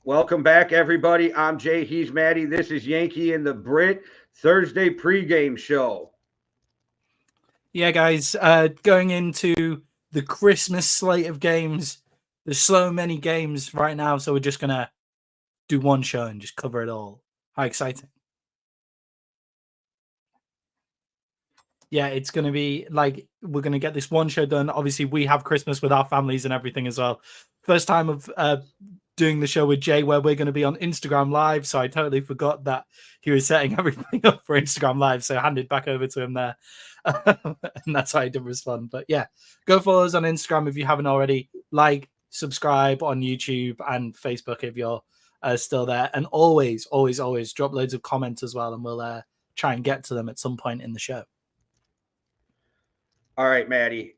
Welcome back, everybody. I'm Jay. He's Maddie. This is Yankee and the Brit Thursday pregame show. Yeah, guys, going into the Christmas slate of games. There's so many games right now, so we're just going to do one show and just cover it all. How exciting. Yeah, it's going to be like we're going to get this one show done. Obviously, we have Christmas with our families and everything as well. First time of doing the show with Jay where we're going to be on Instagram Live, so I totally forgot that he was setting everything up for Instagram Live, so I handed back over to him there. And that's how I did respond. But yeah, go follow us on Instagram if you haven't already. Like, subscribe on YouTube and Facebook if you're still there. And always drop loads of comments as well, and we'll try and get to them at some point in the show. All right, Maddie,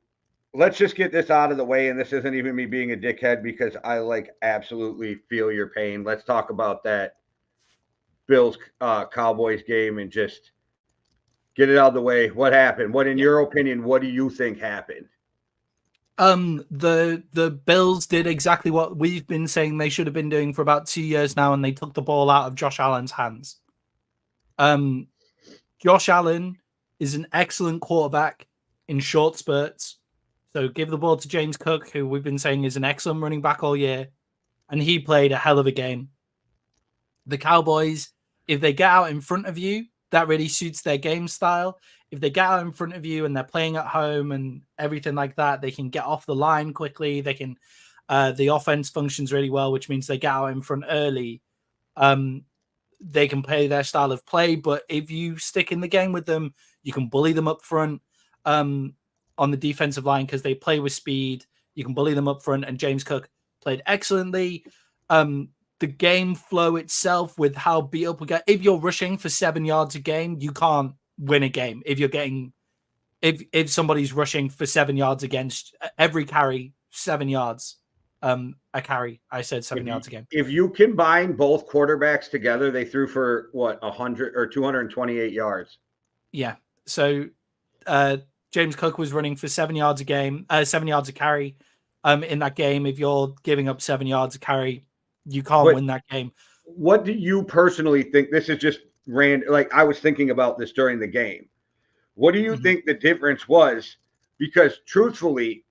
let's just get this out of the way. And this isn't even me being a dickhead because I absolutely feel your pain. Let's talk about that Bills Cowboys game and just get it out of the way. What happened? What, in your opinion, what do you think happened? The Bills did exactly what we've been saying they should have been doing for about 2 years now, and they took the ball out of Josh Allen's hands. Josh Allen is an excellent quarterback in short spurts. So give the ball to James Cook, who we've been saying is an excellent running back all year, and he played a hell of a game. The Cowboys, if they get out in front of you, that really suits their game style. If they get out in front of you and they're playing at home and everything like that, they can get off the line quickly. They can, the offense functions really well, which means they get out in front early. They can play their style of play, but if you stick in the game with them, you can bully them up front on the defensive line because they play with speed. You can bully them up front, and James Cook played excellently. The game flow itself with how beat up we get. If you're rushing for 7 yards a game, you can't win a game. If you're getting, if somebody's rushing for 7 yards against every carry, 7 yards a carry. I said 7 yards a game. If you combine both quarterbacks together, they threw for what, 100 or 228 yards. Yeah. So James Cook was running for 7 yards a game, 7 yards a carry. In that game, if you're giving up 7 yards a carry, you can't win that game. What do you personally think? This is just random. Like, I was thinking about this during the game. What do you think the difference was? Because truthfully,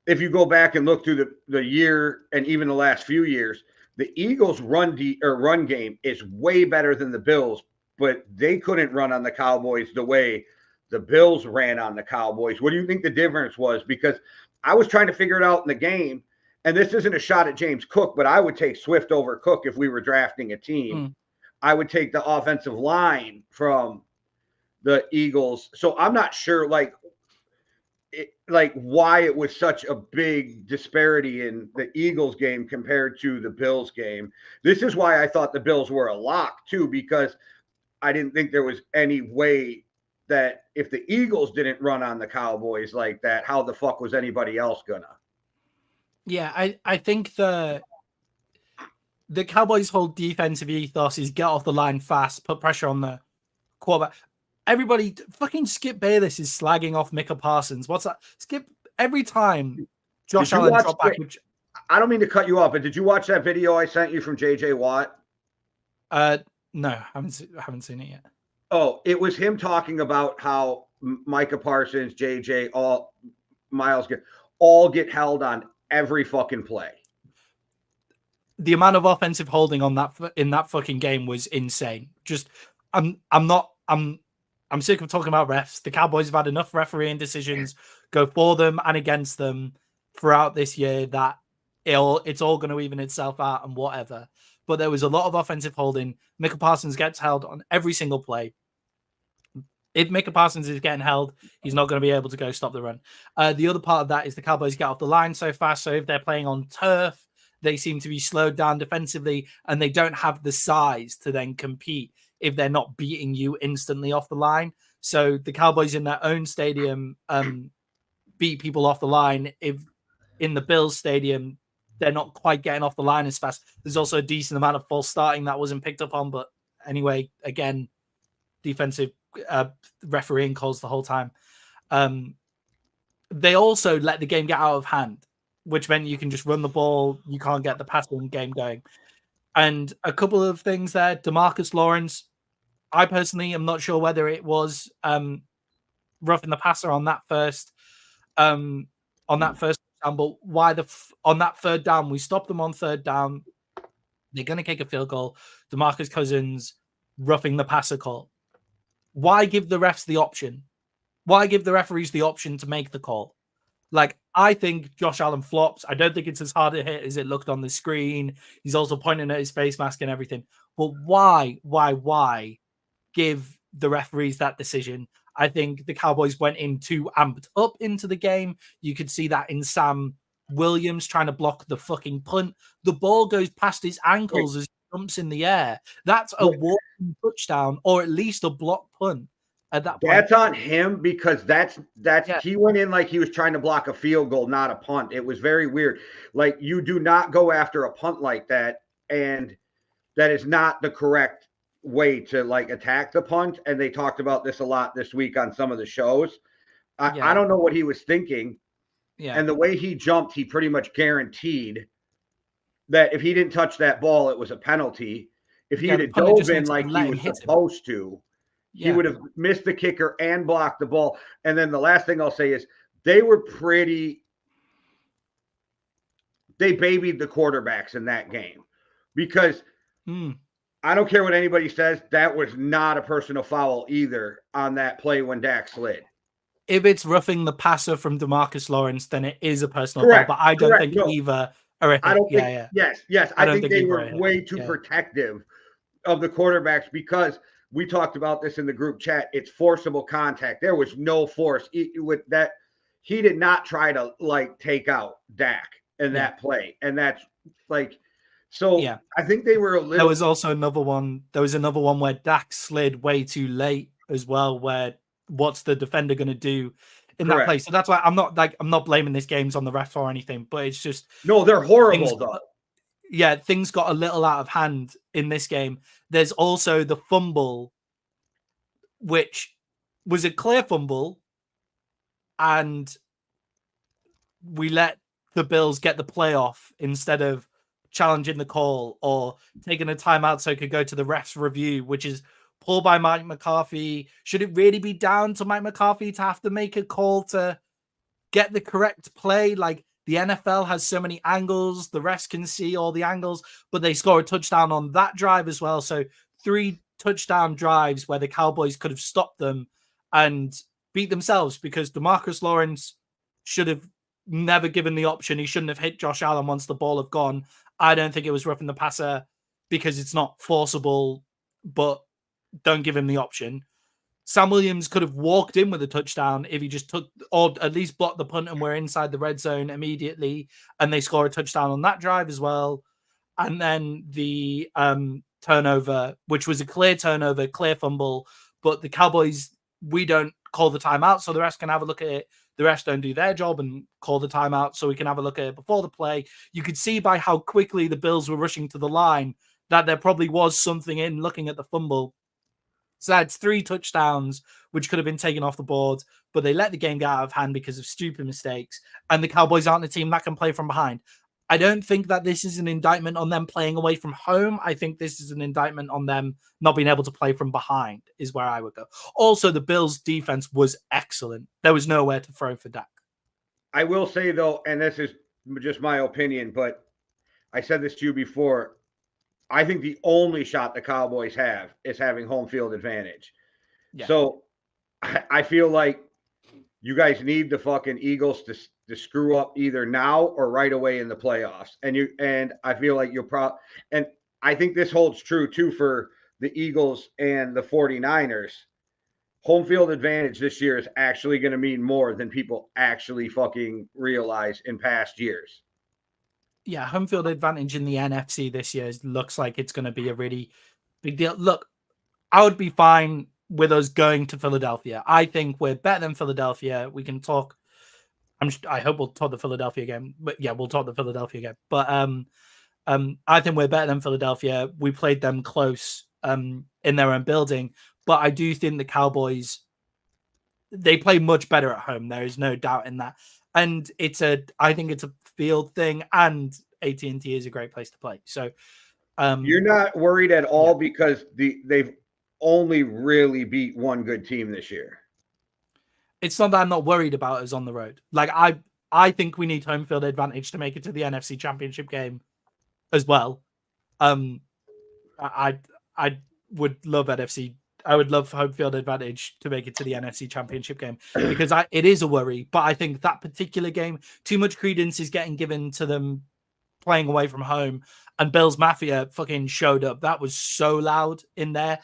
if you go back and look through the year and even the last few years, the Eagles' run game is way better than the Bills, but they couldn't run on the Cowboys the way the Bills ran on the Cowboys. What do you think the difference was? Because I was trying to figure it out in the game. And this isn't a shot at James Cook, but I would take Swift over Cook if we were drafting a team. I would take the offensive line from the Eagles. So I'm not sure, why it was such a big disparity in the Eagles game compared to the Bills game. This is why I thought the Bills were a lock, too, because I didn't think there was any way that if the Eagles didn't run on the Cowboys like that, how the fuck was anybody else gonna? Yeah, I think the Cowboys' whole defensive ethos is get off the line fast, put pressure on the quarterback. Everybody, fucking Skip Bayless is slagging off Micah Parsons. What's that? Skip, every time Josh Allen dropped back. I don't mean to cut you off, but did you watch that video I sent you from JJ Watt? No, I haven't seen it yet. Oh, it was him talking about how Micah Parsons, JJ, Miles all get held on every fucking play. The amount of offensive holding on that in that fucking game was insane. Just I'm sick of talking about refs. The Cowboys have had enough refereeing decisions go for them and against them throughout this year that it's all going to even itself out and whatever. But there was a lot of offensive holding. Micah Parsons gets held on every single play. If Micah Parsons is getting held, he's not going to be able to go stop the run. The other part of that is the Cowboys get off the line so fast. So if they're playing on turf, they seem to be slowed down defensively, and they don't have the size to then compete if they're not beating you instantly off the line. So the Cowboys in their own stadium beat people off the line. If in the Bills stadium, they're not quite getting off the line as fast. There's also a decent amount of false starting that wasn't picked up on. But anyway, again, defensive refereeing calls the whole time. they also let the game get out of hand, which meant you can just run the ball. You can't get the passing game going. And a couple of things there. DeMarcus Lawrence, I personally am not sure whether it was roughing the passer on that first down, but why on that third down, we stopped them on third down. They're going to kick a field goal. DeMarcus Cousins roughing the passer call. Why give the refs the option? Why give the referees the option to make the call? Like, I think Josh Allen flops. I don't think it's as hard a hit as it looked on the screen. He's also pointing at his face mask and everything. But why give the referees that decision? I think the Cowboys went in too amped up into the game. You could see that in Sam Williams trying to block the fucking punt. The ball goes past his ankles as he jumps in the air. That's a walking touchdown or at least a block punt at that point. That's on him because he went in like he was trying to block a field goal, not a punt. It was very weird. Like, you do not go after a punt like that, and that is not the correct way to like attack the punt. And they talked about this a lot this week on some of the shows. I don't know what he was thinking. Yeah. And the way he jumped, he pretty much guaranteed that if he didn't touch that ball, it was a penalty. If he had dove in like he was supposed to, he would have missed the kicker and blocked the ball. And then the last thing I'll say is they babied the quarterbacks in that game because I don't care what anybody says. That was not a personal foul either on that play when Dak slid. If it's roughing the passer from DeMarcus Lawrence, then it is a personal foul. But I don't think either are. I don't think. Yes. I think they were way too protective of the quarterbacks because we talked about this in the group chat. It's forcible contact. There was no force with that. He did not try to like take out Dak in that play, and that's like. So I think they were a little. There was also another one. There was another one where Dak slid way too late as well. Where what's the defender going to do in that play? So that's why I'm not blaming this games on the refs or anything, but it's just no, they're horrible though. Yeah, things got a little out of hand in this game. There's also the fumble, which was a clear fumble, and we let the Bills get the playoff instead of challenging the call or taking a timeout so it could go to the refs review, which is pulled by Mike McCarthy. Should it really be down to Mike McCarthy to have to make a call to get the correct play? Like, the NFL has so many angles, the refs can see all the angles, but they score a touchdown on that drive as well. So 3 touchdown drives where the Cowboys could have stopped them and beat themselves because DeMarcus Lawrence should have never given the option. He shouldn't have hit Josh Allen once the ball had gone. I don't think it was roughing the passer because it's not forcible, but don't give him the option. Sam Williams could have walked in with a touchdown if he just took, or at least blocked the punt and we're inside the red zone immediately, and they score a touchdown on that drive as well. And then the turnover, which was a clear turnover, clear fumble, but the Cowboys, we don't call the timeout, so the rest can have a look at it. The refs don't do their job and call the timeout, so we can have a look at it before the play. You could see by how quickly the Bills were rushing to the line that there probably was something in looking at the fumble. So that's 3 touchdowns, which could have been taken off the board, but they let the game get out of hand because of stupid mistakes. And the Cowboys aren't a team that can play from behind. I don't think that this is an indictment on them playing away from home. I think this is an indictment on them not being able to play from behind is where I would go. Also, the Bills' defense was excellent. There was nowhere to throw for Dak. I will say, though, and this is just my opinion, but I said this to you before, I think the only shot the Cowboys have is having home field advantage. Yeah. So I feel like you guys need the fucking Eagles to screw up either now or right away in the playoffs. And I feel like you'll probably, and I think this holds true too for the Eagles and the 49ers. Home field advantage this year is actually going to mean more than people actually fucking realize in past years. Yeah, home field advantage in the NFC this year looks like it's going to be a really big deal. Look, I would be fine with us going to Philadelphia. I think we're better than Philadelphia. We can talk. I hope we'll talk the Philadelphia game, but yeah, we'll talk the Philadelphia game. But I think we're better than Philadelphia. We played them close in their own building, but I do think the Cowboys they play much better at home. There is no doubt in that. And I think it's a field thing, and AT&T is a great place to play. So you're not worried at all because they've only really beat one good team this year. It's not that I'm not worried about us on the road. Like I think we need home field advantage to make it to the NFC Championship game as well. I would love NFC. I would love home field advantage to make it to the NFC Championship game because it is a worry. But I think that particular game, too much credence is getting given to them playing away from home. And Bills Mafia fucking showed up. That was so loud in there.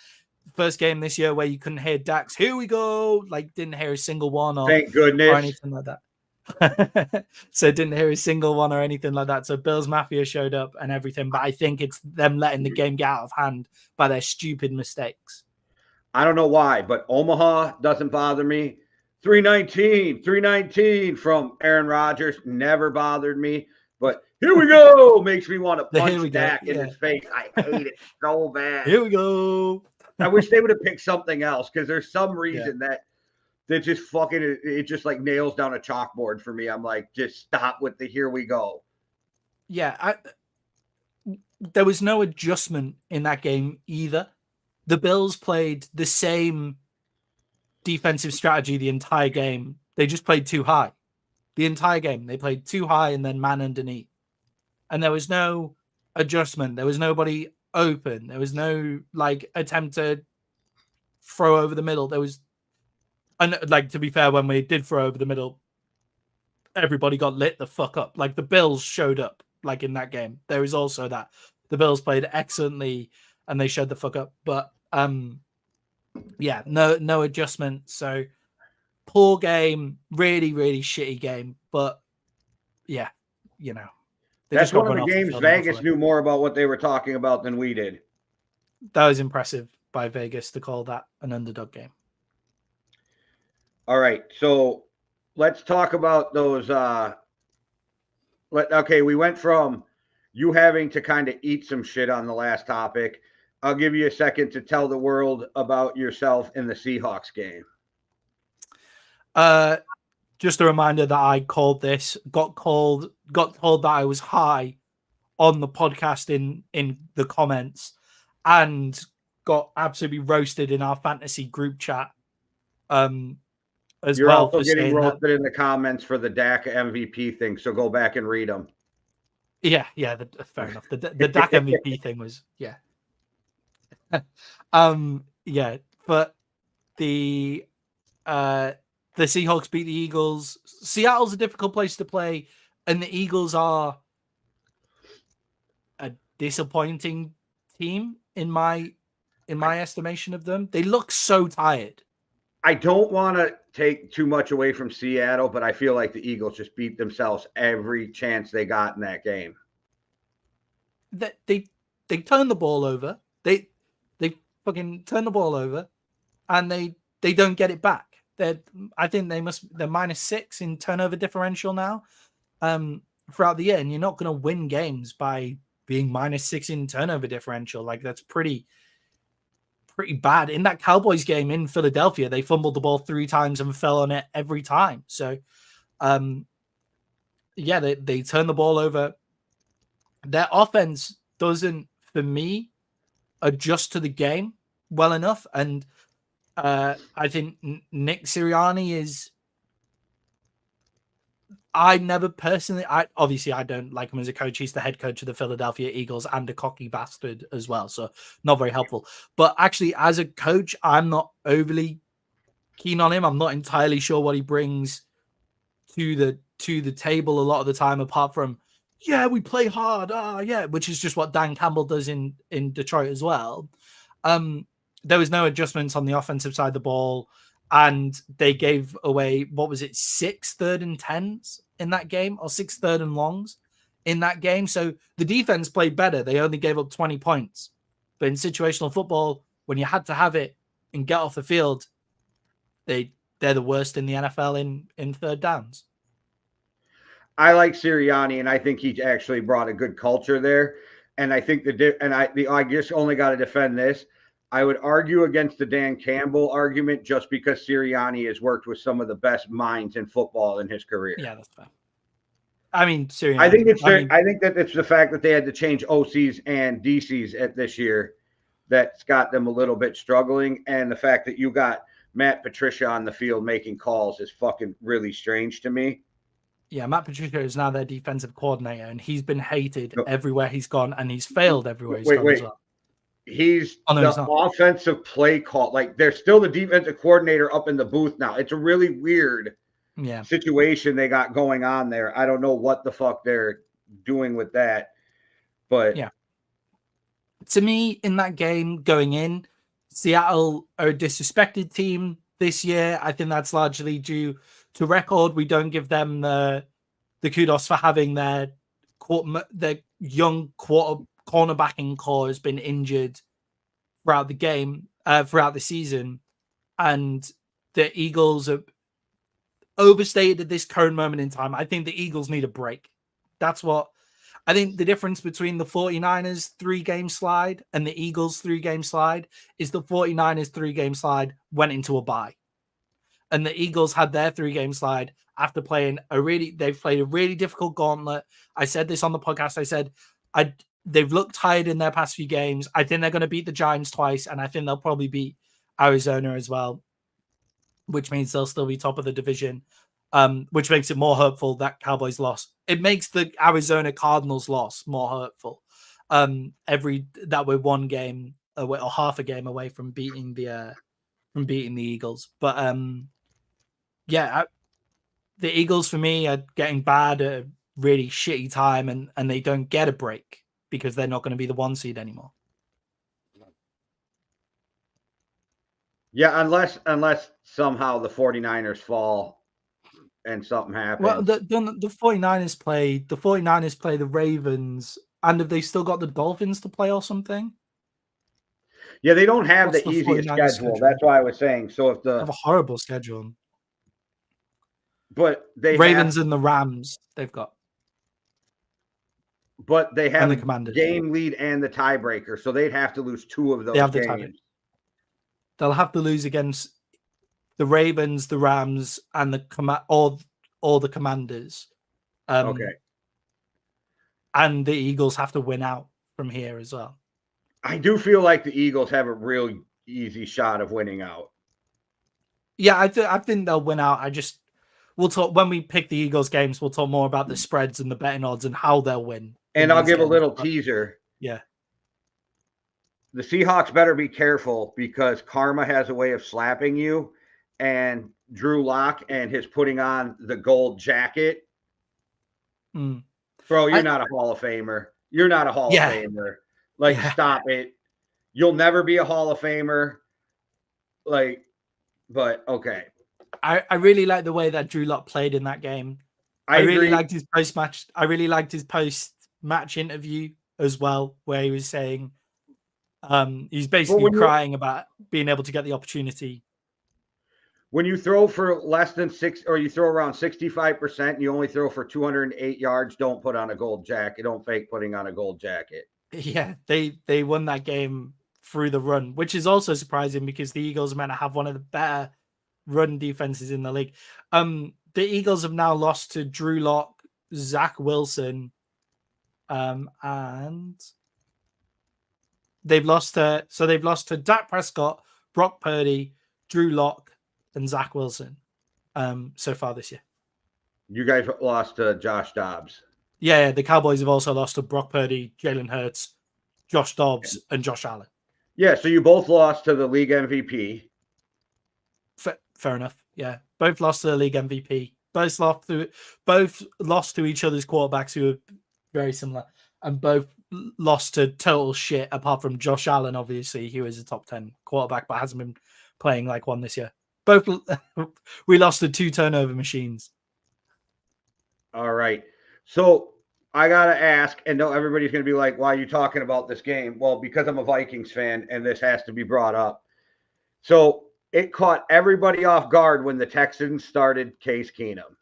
First game this year where you couldn't hear Dax, here we go, like didn't hear a single one or thank goodness or anything like that. So didn't hear a single one or anything like that. So Bills Mafia showed up and everything, but I think it's them letting the game get out of hand by their stupid mistakes. I don't know why, but Omaha doesn't bother me. 319 from Aaron Rodgers never bothered me, but here we go makes me want to punch Dak in his face. I hate it so bad. Here we go. I wish they would have picked something else because there's some reason that just fucking it just like nails down a chalkboard for me. I'm like, just stop with the here we go. Yeah, there was no adjustment in that game either. The Bills played the same defensive strategy the entire game. They just played too high. The entire game, they played too high and then man underneath. And there was no adjustment. There was nobody open. There was no like attempt to throw over the middle. There was, and like to be fair, when we did throw over the middle, everybody got lit the fuck up. Like the Bills showed up like in that game. There is also that the Bills played excellently and they showed the fuck up. But yeah, no adjustment. So poor game, really, really shitty game. But yeah, you know. That's one of the games Vegas knew more about what they were talking about than we did. That was impressive by Vegas to call that an underdog game. All right, so let's talk about those. Okay, we went from you having to kind of eat some shit on the last topic. I'll give you a second to tell the world about yourself in the Seahawks game. Just a reminder that I called this, got told that I was high on the podcast in the comments and got absolutely roasted in our fantasy group chat. You're also getting roasted in the comments for the Dak MVP thing, so go back and read them. Yeah, fair enough. The Dak MVP thing was, yeah. Yeah, but the Seahawks beat the Eagles. Seattle's a difficult place to play, and the Eagles are a disappointing team in my estimation of them. They look so tired. I don't want to take too much away from Seattle, but I feel like the Eagles just beat themselves every chance they got in that game. They turn the ball over. They fucking turn the ball over, and they don't get it back. I think they're -6 in turnover differential now throughout the year, and you're not going to win games by being -6 in turnover differential. Like that's pretty bad. In that Cowboys game in Philadelphia, they fumbled the ball 3 times and fell on it every time. So, yeah, they turn the ball over. Their offense doesn't, for me, adjust to the game well enough, and I think Nick Sirianni is. I never personally. Obviously I don't like him as a coach. He's the head coach of the Philadelphia Eagles and a cocky bastard as well, so not very helpful. But actually, as a coach, I'm not overly keen on him. I'm not entirely sure what he brings to the table a lot of the time, apart from we play hard. Which is just what Dan Campbell does in Detroit as well. There was no adjustments on the offensive side of the ball, and they gave away, what was it, 6 3rd and 10s in that game, or 6 3rd and longs in that game. So the defense played better. They only gave up 20 points. But in situational football, when you had to have it and get off the field, they're the worst in the NFL in 3rd downs. I like Sirianni, and I think he actually brought a good culture there. And I think I just only got to defend this. I would argue against the Dan Campbell argument just because Sirianni has worked with some of the best minds in football in his career. Yeah, that's fair. I mean, Sirianni. I think that it's the fact that they had to change OCs and DCs at this year that's got them a little bit struggling, and the fact that you got Matt Patricia on the field making calls is fucking really strange to me. Yeah, Matt Patricia is now their defensive coordinator, and he's been hated everywhere he's gone, and he's failed everywhere he's gone as well. He's the offensive play call. Like, they're still the defensive coordinator up in the booth now. It's a really weird situation they got going on there. I don't know what the fuck they're doing with that. But yeah. To me, in that game going in, Seattle are a disrespected team this year. I think that's largely due to record. We don't give them the kudos for having their young cornerbacking core has been injured throughout the game, throughout the season, and the Eagles are overstated at this current moment in time. I think the Eagles need a break. That's what I think. The difference between the 49ers 3-game slide and the Eagles 3-game slide is the 49ers 3-game slide went into a bye. And the Eagles had their 3-game slide after playing they've played a really difficult gauntlet. I said this on the podcast. I said, they've looked tired in their past few games. I think they're going to beat the Giants twice, and I think they'll probably beat Arizona as well, which means they'll still be top of the division, which makes it more hurtful that Cowboys loss. It makes the Arizona Cardinals loss more hurtful. That we're one game away, or half a game away from beating the Eagles. But the Eagles for me are getting bad at a really shitty time, and they don't get a break because they're not going to be the 1 seed anymore. Yeah, unless somehow the 49ers fall and something happens. Well, the 49ers play the Ravens, and have they still got the Dolphins to play or something? Yeah, they don't have the easiest schedule. That's why I was saying. So if they have a horrible schedule. But they Ravens and the Rams, they've got. But they have the Commanders. Game lead and the tiebreaker, so they'd have to lose 2 of those games. They'll have to lose against the Ravens, the Rams, and all the Commanders. Okay. And the Eagles have to win out from here as well. I do feel like the Eagles have a real easy shot of winning out. Yeah, I think they'll win out. We'll talk when we pick the Eagles games. We'll talk more about the spreads and the betting odds and how they'll win. And I'll give a little teaser. Yeah. The Seahawks better be careful because karma has a way of slapping you, and Drew Lock and his putting on the gold jacket. Bro, you're not a Hall of Famer. You're not a Hall of Famer. Like, stop it. You'll never be a Hall of Famer. But okay. I really like the way that Drew Lock played in that game. I really liked his post-match. I really liked his post-match interview as well, where he was saying he's basically crying about being able to get the opportunity. When you throw for less than 6, or you throw around 65%, and you only throw for 208 yards, don't put on a gold jacket. Don't fake putting on a gold jacket. Yeah, they won that game through the run, which is also surprising because the Eagles are meant to have one of the better run defenses in the league. The Eagles have now lost to Drew Lock, Zach Wilson, and they've lost to Dak Prescott, Brock Purdy, Drew Lock, and Zach Wilson so far this year. You guys lost to Josh Dobbs. Yeah, the Cowboys have also lost to Brock Purdy, Jalen Hurts, Josh Dobbs, and Josh Allen. Yeah, so you both lost to the league MVP. Fair enough. Yeah, both lost to the league MVP. Both lost to each other's quarterbacks who are very similar, and both lost to total shit. Apart from Josh Allen, obviously, who is a top 10 quarterback but hasn't been playing like one this year. Both we lost to 2 turnover machines. All right, so I gotta ask, and no, everybody's gonna be like, "Why are you talking about this game?" Well, because I'm a Vikings fan, and this has to be brought up. So it caught everybody off guard when the Texans started Case Keenum.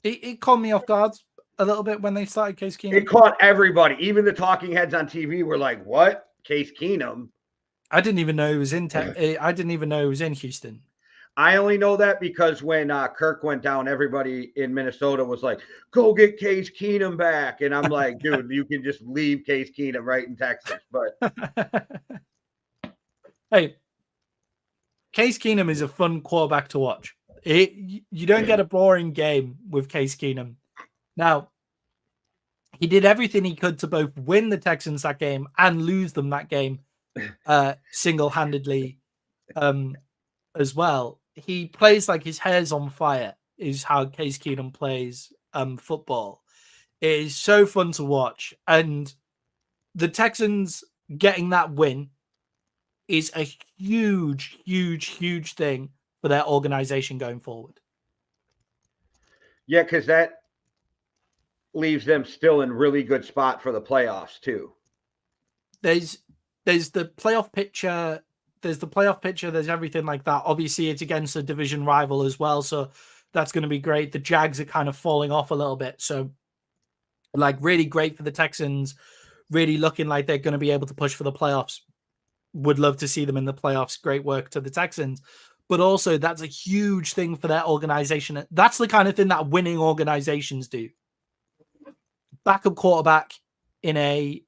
It caught me off guard a little bit when they started Case Keenum. It caught everybody. Even the talking heads on TV were like, "What?" Case Keenum. I didn't even know he was in. I didn't even know he was in Houston. I only know that because when Kirk went down, everybody in Minnesota was like, "Go get Case Keenum back," and I'm like, "Dude, you can just leave Case Keenum right in Texas." But hey, Case Keenum is a fun quarterback to watch. You don't get a boring game with Case Keenum. Now, he did everything he could to both win the Texans that game and lose them that game single-handedly as well. He plays like his hair's on fire, is how Case Keenum plays football. It is so fun to watch. And the Texans getting that win is a huge, huge, huge thing for their organization going forward. Yeah, because that leaves them still in really good spot for the playoffs too. There's the playoff picture. There's the playoff picture. There's everything like that. Obviously, it's against a division rival as well, so that's going to be great. The Jags are kind of falling off a little bit, so like really great for the Texans. Really looking like they're going to be able to push for the playoffs. Would love to see them in the playoffs. Great work to the Texans. But also, that's a huge thing for their organization. That's the kind of thing that winning organizations do. Backup quarterback in a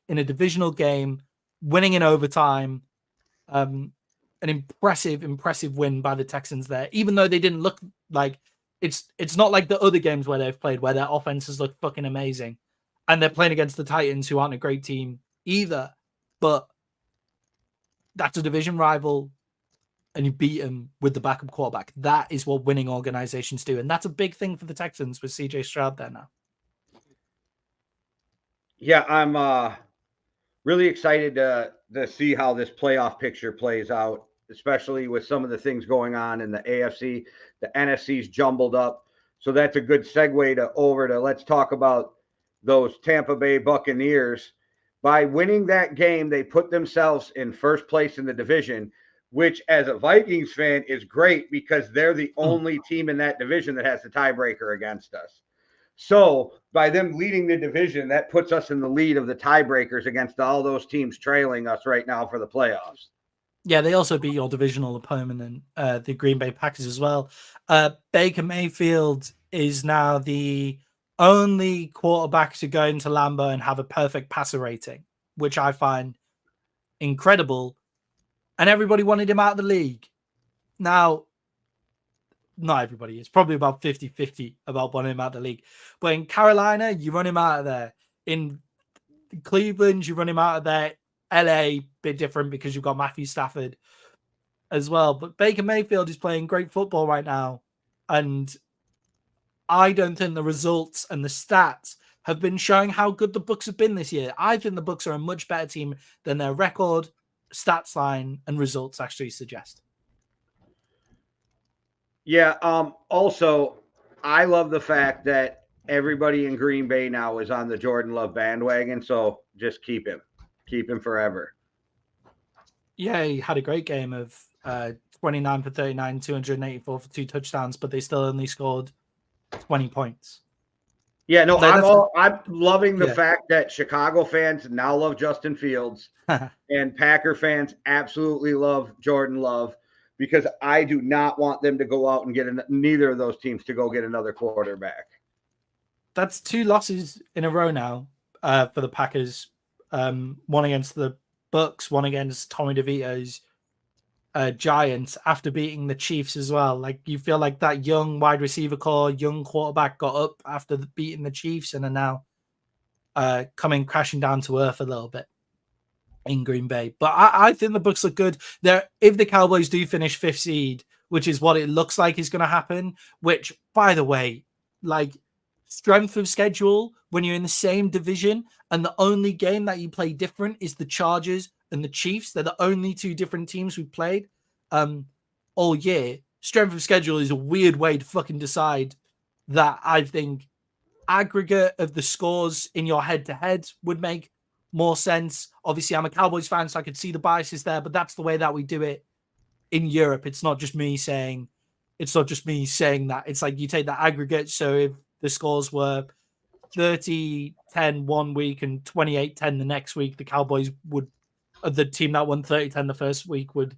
divisional game, winning in overtime. An impressive win by the Texans there. Even though they didn't look like it's not like the other games where they've played where their offenses look fucking amazing, and they're playing against the Titans, who aren't a great team either. But that's a division rival, and you beat them with the backup quarterback. That is what winning organizations do, and that's a big thing for the Texans with CJ Stroud there now. Yeah, I'm really excited to see how this playoff picture plays out, especially with some of the things going on in the AFC. The NFC's jumbled up, so that's a good segue over to let's talk about those Tampa Bay Buccaneers. By winning that game, they put themselves in first place in the division, which as a Vikings fan is great because they're the only team in that division that has the tiebreaker against us. So by them leading the division, that puts us in the lead of the tiebreakers against all those teams trailing us right now for the playoffs. Yeah, they also beat your divisional opponent and the Green Bay Packers as well. Baker Mayfield is now the only quarterback to go into Lambeau and have a perfect passer rating, which I find incredible. And everybody wanted him out of the league. Now, not everybody. It's probably about 50-50 about wanting him out of the league. But in Carolina, you run him out of there. In Cleveland, you run him out of there. LA, bit different because you've got Matthew Stafford as well. But Baker Mayfield is playing great football right now. And I don't think the results and the stats have been showing how good the Bucs have been this year. I think the Bucs are a much better team than their record, stats line, and results actually suggest. Yeah. Also, I love the fact that everybody in Green Bay now is on the Jordan Love bandwagon. So just keep him forever. Yeah, he had a great game of 29 for 39, 284 for 2 touchdowns, but they still only scored 20 points. Yeah, no, I'm loving the fact that Chicago fans now love Justin Fields and Packer fans absolutely love Jordan Love, because I do not want them to go out and get neither of those teams to go get another quarterback. That's 2 losses in a row now for the Packers. One against the Bucs, one against Tommy DeVito's Giants after beating the Chiefs as well. Like, you feel like that young wide receiver core, young quarterback got up after beating the Chiefs and are now coming crashing down to earth a little bit in Green Bay. But I think the Bucs look good. If the Cowboys do finish 5th seed, which is what it looks like is going to happen, which, by the way, like, strength of schedule when you're in the same division and the only game that you play different is the Chargers and the Chiefs. They're the only 2 different teams we've played all year. Strength of schedule is a weird way to fucking decide that. I think aggregate of the scores in your head-to-head would make more sense. Obviously, I'm a Cowboys fan, so I could see the biases there, but that's the way that we do it in Europe. It's not just me saying that. It's like you take the aggregate. So if the scores were 30-10 one week and 28-10 the next week, the Cowboys would, the team that won 30-10 the first week would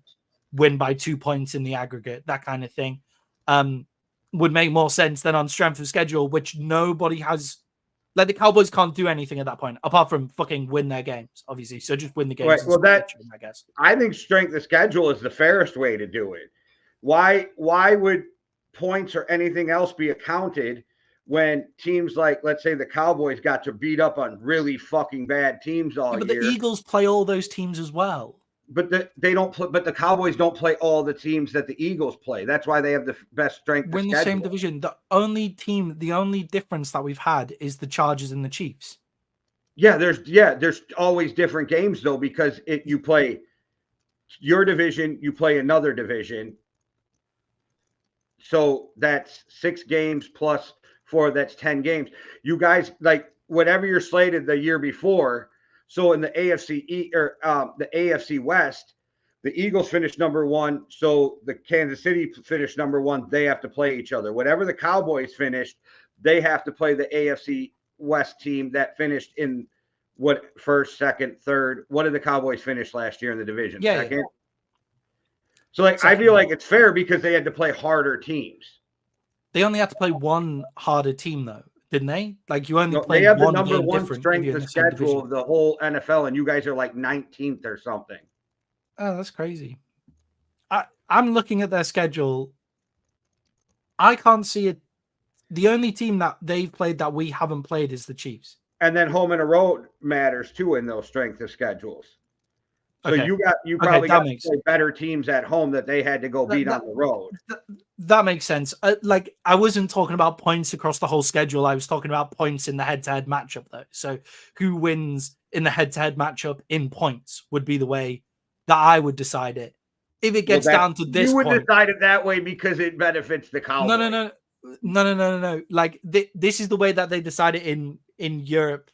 win by 2 points in the aggregate, that kind of thing, would make more sense than on strength of schedule, which nobody has. Like, the Cowboys can't do anything at that point apart from fucking win their games, obviously. So just win the games. Right. Well, I guess. I think strength of schedule is the fairest way to do it. Why would points or anything else be accounted when teams like, let's say, the Cowboys got to beat up on really fucking bad teams all year? But the Eagles play all those teams as well. But they don't play. But the Cowboys don't play all the teams that the Eagles play. That's why they have the best strength. We're in the same division. The only difference that we've had is the Chargers and the Chiefs. Yeah, there's always different games though, because you play your division, you play another division. So that's 6 games plus 4. That's 10 games. You guys, like, whatever you're slated the year before. So in the the AFC West, the Eagles finished number 1. So the Kansas City finished number 1. They have to play each other. Whatever the Cowboys finished, they have to play the AFC West team that finished in first, second, third. What did the Cowboys finish last year in the division? Yeah, second. Yeah. So like, I feel like it's fair because they had to play harder teams. They only had to play one harder team though, didn't they? Like, you only played one. They have the number 1 strength of schedule of the whole NFL, and you guys are like 19th or something. Oh, that's crazy. I'm looking at their schedule. I can't see it. The only team that they've played that we haven't played is the Chiefs. And then home and a road matters too in those strength of schedules. So okay. you probably got to play better teams at home that they had to go beat on the road. That makes sense. Like, I wasn't talking about points across the whole schedule. I was talking about points in the head-to-head matchup, though. So who wins in the head-to-head matchup in points would be the way that I would decide it. If it gets down to this point. You would decide it that way because it benefits the Cowboys. No. Like, this is the way that they decide it in Europe,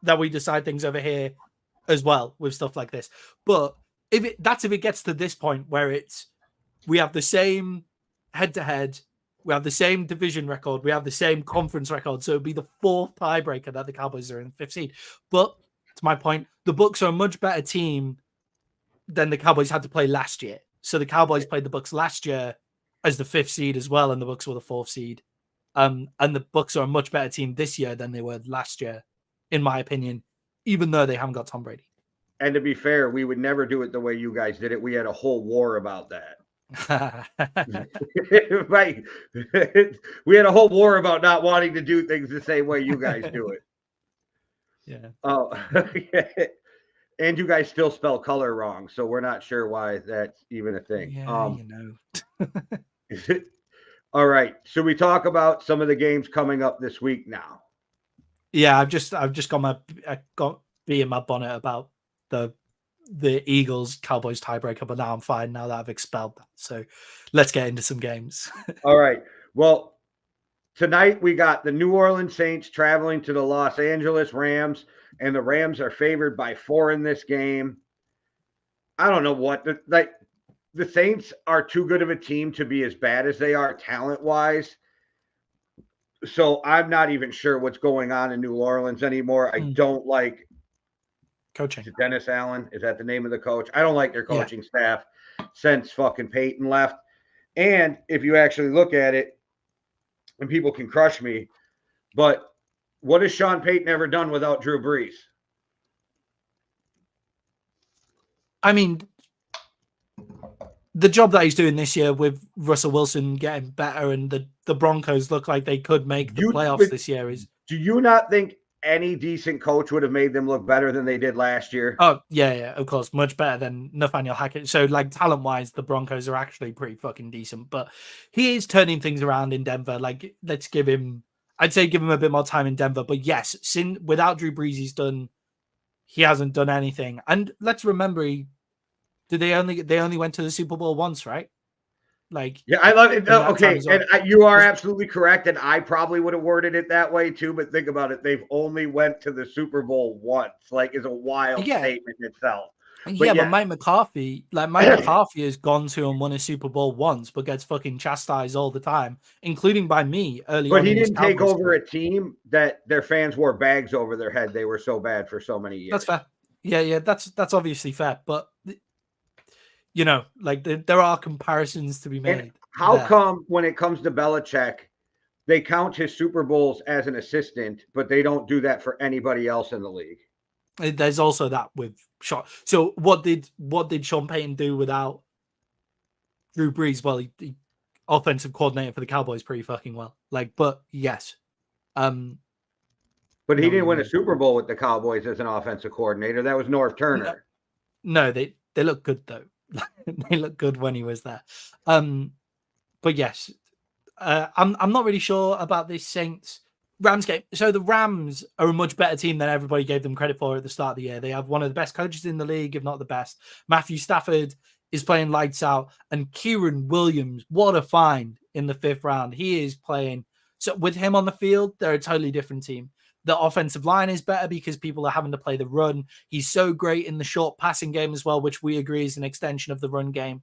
that we decide things over here as well with stuff like this. But if it gets to this point where we have the same head-to-head, we have the same division record, we have the same conference record, so it'd be the 4th tiebreaker that the Cowboys are in 5th seed. But to my point, the Bucs are a much better team than the Cowboys had to play last year. So the Cowboys played the Bucs last year as the 5th seed as well, and the Bucs were the 4th seed. And the Bucs are a much better team this year than they were last year, in my opinion, even though they haven't got Tom Brady. And to be fair, we would never do it the way you guys did it. We had a whole war about that. Right. We had a whole war about not wanting to do things the same way you guys do it. Yeah. Oh, and you guys still spell color wrong, so we're not sure why that's even a thing. Yeah, All right. Should we talk about some of the games coming up this week now? Yeah, I've just got bee in my bonnet about the Eagles Cowboys tiebreaker, but now I'm fine now that I've expelled that. So let's get into some games. All right. Well, tonight we got the New Orleans Saints traveling to the Los Angeles Rams, and the Rams are favored by 4 in this game. I don't know what the Saints are too good of a team to be as bad as they are talent-wise. So I'm not even sure what's going on in New Orleans anymore. I don't like coaching. Dennis Allen. Is that the name of the coach? I don't like their coaching staff since fucking Peyton left. And if you actually look at it, and people can crush me, but what has Sean Payton ever done without Drew Brees? I mean, the job that he's doing this year with Russell Wilson getting better, and the Broncos look like they could make the playoffs this year. Do you not think any decent coach would have made them look better than they did last year? Oh, yeah, of course. Much better than Nathaniel Hackett. So, like, talent-wise, the Broncos are actually pretty fucking decent. But he is turning things around in Denver. Like, I'd say give him a bit more time in Denver. But yes, without Drew Brees, he hasn't done anything. And let's remember, they only went to the Super Bowl once, right? Like, yeah, I love it. Okay, well. And you are absolutely correct, and I probably would have worded it that way too. But think about it; they've only went to the Super Bowl once. Like, is a wild statement itself. Yeah, but Mike McCarthy has gone to and won a Super Bowl once, but gets fucking chastised all the time, including by me early on. But he in his didn't take Cowboys over career. a team that their fans wore bags over their head. They were so bad for so many years. That's fair. Yeah, that's obviously fair. But you know, like there are comparisons to be made. And how come when it comes to Belichick, they count his Super Bowls as an assistant, but they don't do that for anybody else in the league? There's also that with Sean. So what did Sean Payton do without Drew Brees? Well, he offensive coordinator for the Cowboys pretty fucking well. Like, but yes. But he didn't win a Super Bowl with the Cowboys as an offensive coordinator. That was North Turner. No, they look good though. They look good when he was there. But yes, I'm not really sure about this Saints Rams game. So the Rams are a much better team than everybody gave them credit for at the start of the year. They have one of the best coaches in the league, if not the best. Matthew Stafford is playing lights out, and Kieran Williams, what a find in the 5th round. He is playing. So with him on the field, they're a totally different team. The offensive line is better because people are having to play the run. He's so great in the short passing game as well, which we agree is an extension of the run game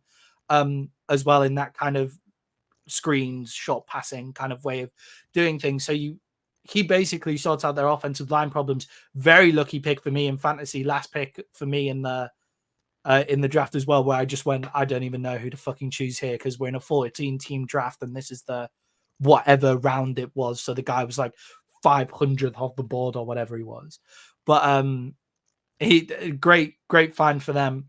as well, in that kind of screens, short passing kind of way of doing things. So he basically sorts out their offensive line problems. Very lucky pick for me in fantasy. Last pick for me in the draft as well, where I just went, I don't even know who to fucking choose here because we're in a 14-team draft and this is the whatever round it was. So the guy was like 500th off the board or whatever he was. But he great find for them.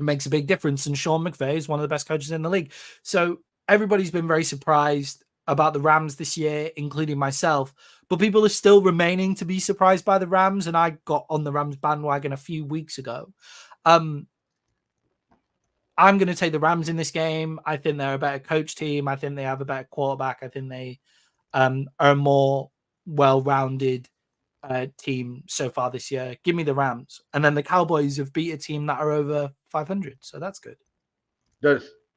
It makes a big difference. And Sean McVay is one of the best coaches in the league. So everybody's been very surprised about the Rams this year, including myself. But people are still remaining to be surprised by the Rams. And I got on the Rams bandwagon a few weeks ago. I'm going to take the Rams in this game. I think they're a better coach team. I think they have a better quarterback. I think they are a more well-rounded team so far this year. Give me the Rams. And then the Cowboys have beat a team that are over 500. So that's good.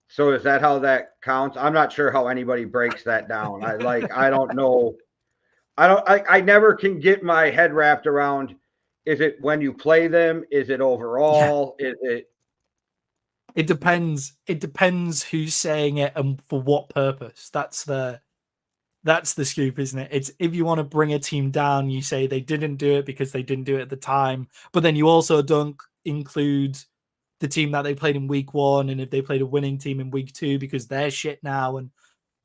So is that how that counts? I'm not sure how anybody breaks that down. I don't know. I never can get my head wrapped around. Is it when you play them? Is it overall? Yeah. It depends. It depends who's saying it and for what purpose. That's the scoop, isn't it? It's if you want to bring a team down, you say they didn't do it because they didn't do it at the time. But then you also don't include the team that they played in week 1 and if they played a winning team in week 2 because they're shit now. And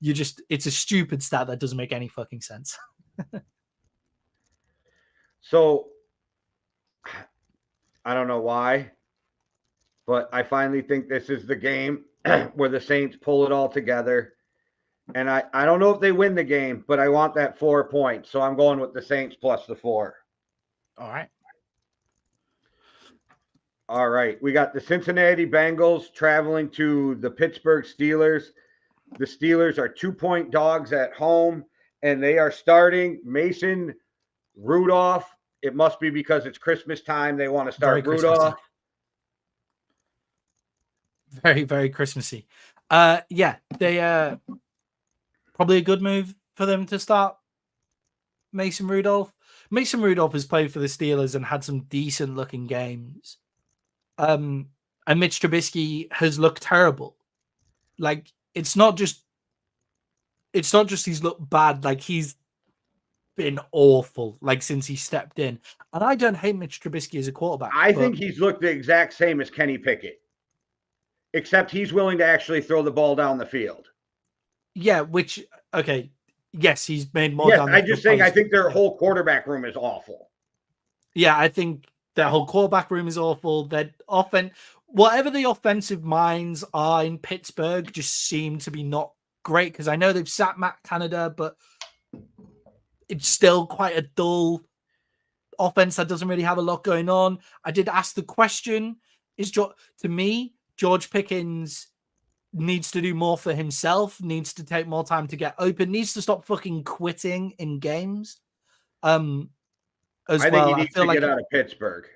it's a stupid stat that doesn't make any fucking sense. So I don't know why, but I finally think this is the game where the Saints pull it all together. And I don't know if they win the game, but I want that 4 points. So I'm going with the Saints plus the 4. All right. All right. We got the Cincinnati Bengals traveling to the Pittsburgh Steelers. The Steelers are 2-point dogs at home, and they are starting Mason Rudolph. It must be because it's Christmas time. They want to start Rudolph. Very, very Christmassy. Yeah, they probably a good move for them to start Mason Rudolph. Mason Rudolph has played for the Steelers and had some decent looking games. And Mitch Trubisky has looked terrible. Like it's not just he's looked bad, like he's been awful like since he stepped in. And I don't hate Mitch Trubisky as a quarterback. I think he's looked the exact same as Kenny Pickett. Except he's willing to actually throw the ball down the field. Yeah, yes, he's made more. Yes, I think their whole quarterback room is awful. Yeah, I think their whole quarterback room is awful. That whatever the offensive minds are in Pittsburgh just seem to be not great because I know they've sat Matt Canada, but it's still quite a dull offense that doesn't really have a lot going on. I did ask the question: to me, George Pickens needs to do more for himself, needs to take more time to get open, needs to stop fucking quitting in games. I think he needs to get out of Pittsburgh.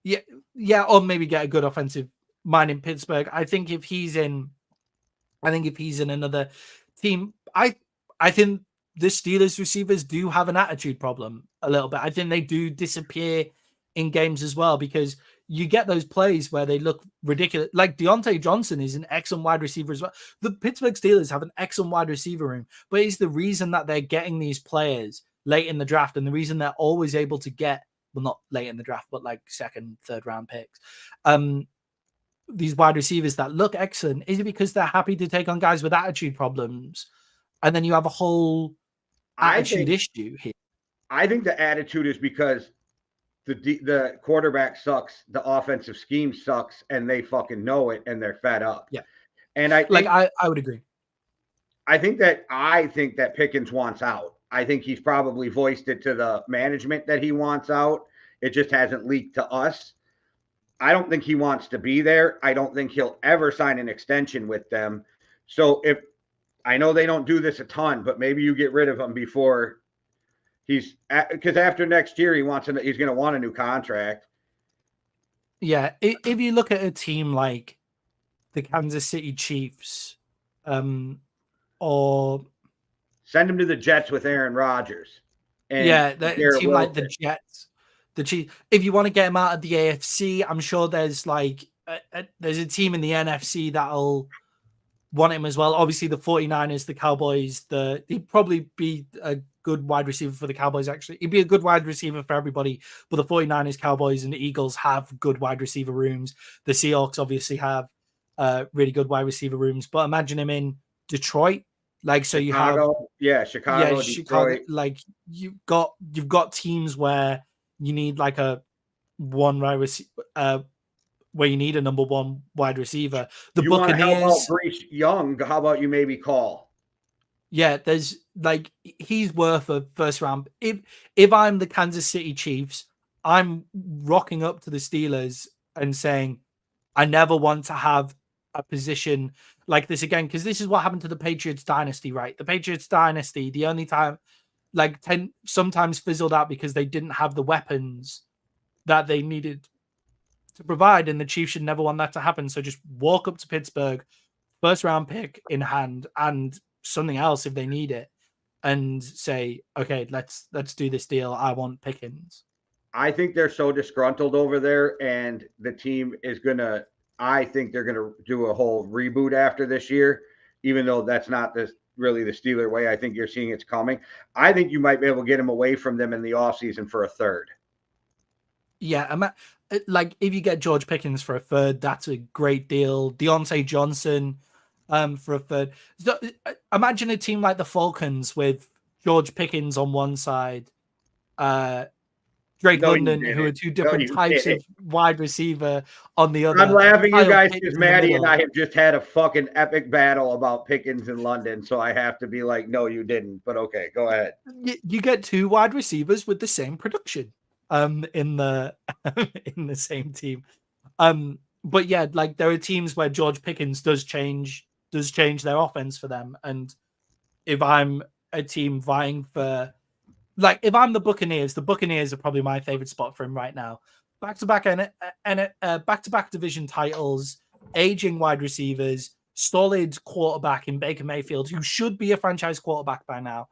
Yeah, or maybe get a good offensive mind in Pittsburgh. I think if he's in another team, I think the Steelers receivers do have an attitude problem a little bit. I think they do disappear in games as well because you get those plays where they look ridiculous. Like Deontay Johnson is an excellent wide receiver as well. The Pittsburgh Steelers have an excellent wide receiver room, but it's the reason that they're getting these players late in the draft, and the reason they're always able to get, well, not late in the draft, but like second, third round picks. These wide receivers that look excellent, is it because they're happy to take on guys with attitude problems? And then you have a whole attitude issue here. I think the attitude is because the quarterback sucks, the offensive scheme sucks, and they fucking know it, and they're fed up. Yeah. And I think, I would agree. I think that Pickens wants out. I think he's probably voiced it to the management that he wants out. It just hasn't leaked to us. I don't think he wants to be there. I don't think he'll ever sign an extension with them. So if I know they don't do this a ton, but maybe you get rid of him before because after next year he's going to want a new contract. Yeah, if you look at a team like the Kansas City Chiefs, or send him to the Jets with Aaron Rodgers. And the team like the Jets, the Chiefs. If you want to get him out of the AFC, I'm sure there's like there's a team in the NFC that'll want him as well. Obviously, the 49ers, the Cowboys, he'd probably be a good wide receiver for the Cowboys, actually. He'd be a good wide receiver for everybody, but the 49ers, Cowboys, and the Eagles have good wide receiver rooms. The Seahawks obviously have really good wide receiver rooms, but imagine him in Detroit. Like, so Chicago, Chicago, Detroit. Like, you've got teams where you need like a one wide receiver, where you need a number one wide receiver. The Buccaneers. How about Bryce Young? How about you maybe call? Yeah, there's like he's worth a first round. If I'm the Kansas City Chiefs, I'm rocking up to the Steelers and saying, I never want to have a position like this again, because this is what happened to the Patriots dynasty, right? The Patriots dynasty, the only time sometimes fizzled out because they didn't have the weapons that they needed to provide, and the Chiefs should never want that to happen. So just walk up to Pittsburgh, first round pick in hand, and something else if they need it, and say, okay, let's do this deal. I want Pickens. I think they're so disgruntled over there, and the team is gonna. I think they're gonna do a whole reboot after this year, even though that's not really the Steeler way. I think you're seeing it's coming. I think you might be able to get him away from them in the offseason for a third. Yeah, like if you get George Pickens for a third, that's a great deal. Deontay Johnson for a third. So, imagine a team like the Falcons with George Pickens on one side, Drake London, who are two different types of wide receiver on the other. I'm laughing, you guys, because Maddie and I have just had a fucking epic battle about Pickens in London, so I have to be like, no, you didn't. But okay, go ahead. You get two wide receivers with the same production in the same team. But yeah, like there are teams where George Pickens does change their offense for them. And if I'm a team vying for, like, if I'm the Buccaneers are probably my favorite spot for him right now. Back-to-back division titles, aging wide receivers, solid quarterback in Baker Mayfield, who should be a franchise quarterback by now.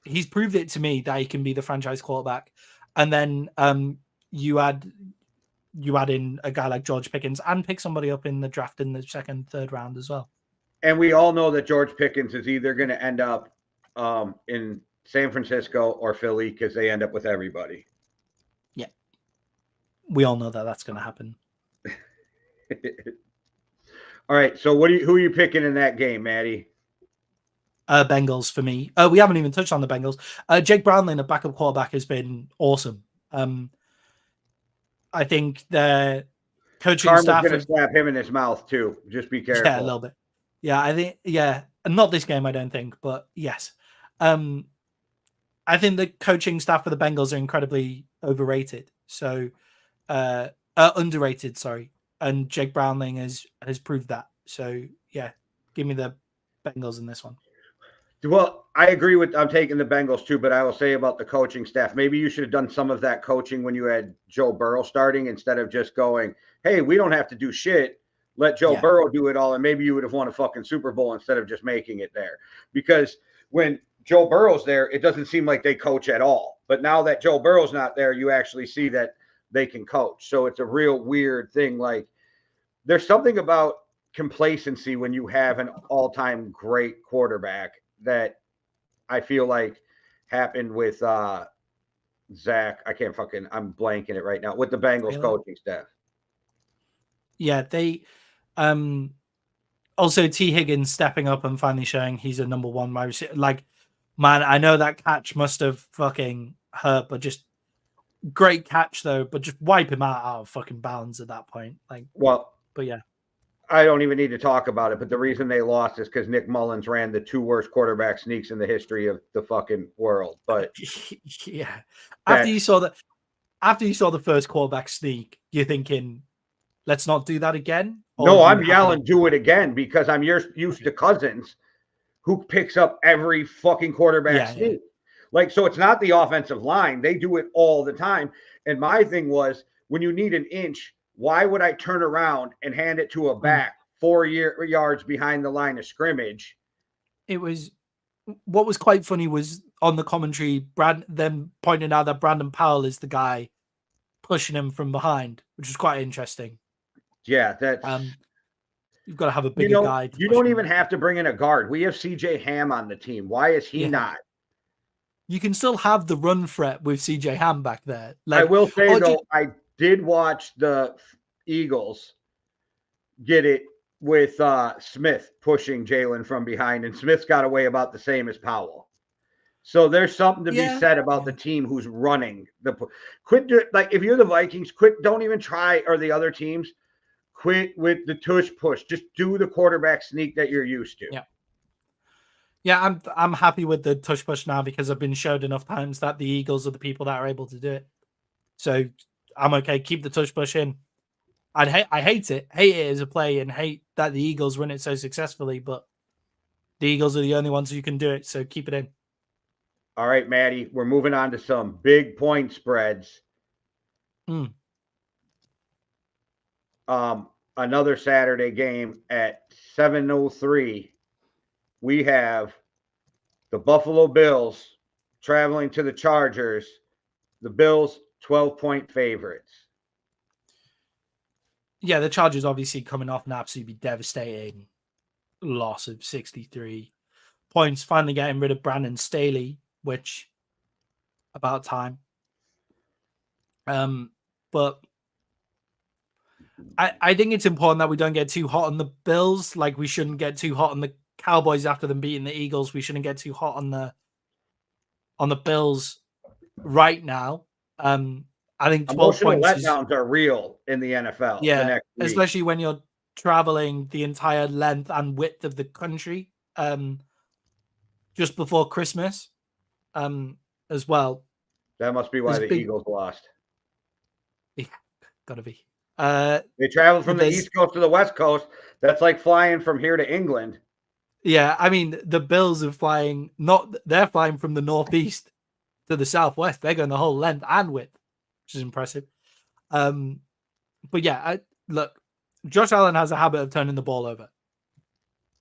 He's proved it to me that he can be the franchise quarterback. And then you add in a guy like George Pickens and pick somebody up in the draft in the second, third round as well. And we all know that George Pickens is either going to end up in San Francisco or Philly, because they end up with everybody. Yeah. We all know that that's going to happen. All right. So who are you picking in that game, Maddie? Bengals for me. We haven't even touched on the Bengals. Jake Brownlee, a backup quarterback, has been awesome. I think the coaching staff going to slap him in his mouth too. Just be careful. Yeah, a little bit. Yeah, I think. Yeah, not this game, I don't think, but yes. I think the coaching staff for the Bengals are incredibly overrated. So, underrated. Sorry, and Jake Brownlee has proved that. So yeah, give me the Bengals in this one. Well, I agree I'm taking the Bengals too, but I will say about the coaching staff, maybe you should have done some of that coaching when you had Joe Burrow starting, instead of just going, hey, we don't have to do shit. Let Joe Burrow do it all. And maybe you would have won a fucking Super Bowl instead of just making it there. Because when Joe Burrow's there, it doesn't seem like they coach at all. But now that Joe Burrow's not there, you actually see that they can coach. So it's a real weird thing. Like, there's something about complacency when you have an all-time great quarterback that I feel like happened with Zach. I'm blanking it right now with the Bengals coaching staff. Yeah, they also T. Higgins stepping up and finally showing he's a number one wide receiver. Like, man, I know that catch must have fucking hurt, but just great catch though. But just wipe him out of fucking bounds at that point. Like, well, but yeah. I don't even need to talk about it, but the reason they lost is because Nick Mullins ran the 2 worst quarterback sneaks in the history of the fucking world. But yeah, after you saw the first quarterback sneak, you're thinking, let's not do that again. No, I'm yelling, do it again, because I'm used to Cousins, who picks up every fucking quarterback sneak. Yeah. Like, so it's not the offensive line; they do it all the time. And my thing was, when you need an inch, why would I turn around and hand it to a back 4 yards behind the line of scrimmage? It was what was quite funny was on the commentary, them pointing out that Brandon Powell is the guy pushing him from behind, which is quite interesting. Yeah, that's you've got to have a bigger guy. You don't even have to bring in a guard. We have CJ Ham on the team. Why is he not? You can still have the run threat with CJ Ham back there. Like, I will say though, I did watch the Eagles get it with Smith pushing Jalen from behind, and Smith's got away about the same as Powell. So there's something to be said about the team who's running the like if you're the Vikings, don't even try, or the other teams, quit with the tush push. Just do the quarterback sneak that you're used to. Yeah, I'm happy with the tush push now because I've been showed enough times that the Eagles are the people that are able to do it. So I'm okay. Keep the tush push in. I hate it as a play, and hate that the Eagles run it so successfully, but the Eagles are the only ones who can do it, so keep it in. All right, Maddie, we're moving on to some big point spreads. Another Saturday game at 7:03. We have the Buffalo Bills traveling to the Chargers. The Bills 12-point favorites. Yeah, the Chargers obviously coming off an absolutely devastating loss of 63 points, finally getting rid of Brandon Staley, which about time. But I think it's important that we don't get too hot on the Bills. Like, we shouldn't get too hot on the Cowboys after them beating the Eagles. We shouldn't get too hot on the Bills right now. I think 12 emotional points letdowns are real in the NFL. Yeah, the next week. Especially when you're traveling the entire length and width of the country just before Christmas as well. That must be why the Eagles lost. Yeah, gotta be. They traveled from the East Coast to the West Coast. That's like flying from here to England. Yeah, I mean, the Bills are flying, they're flying from the Northeast to the Southwest. They're going the whole length and width, which is impressive. But yeah, look, Josh Allen has a habit of turning the ball over.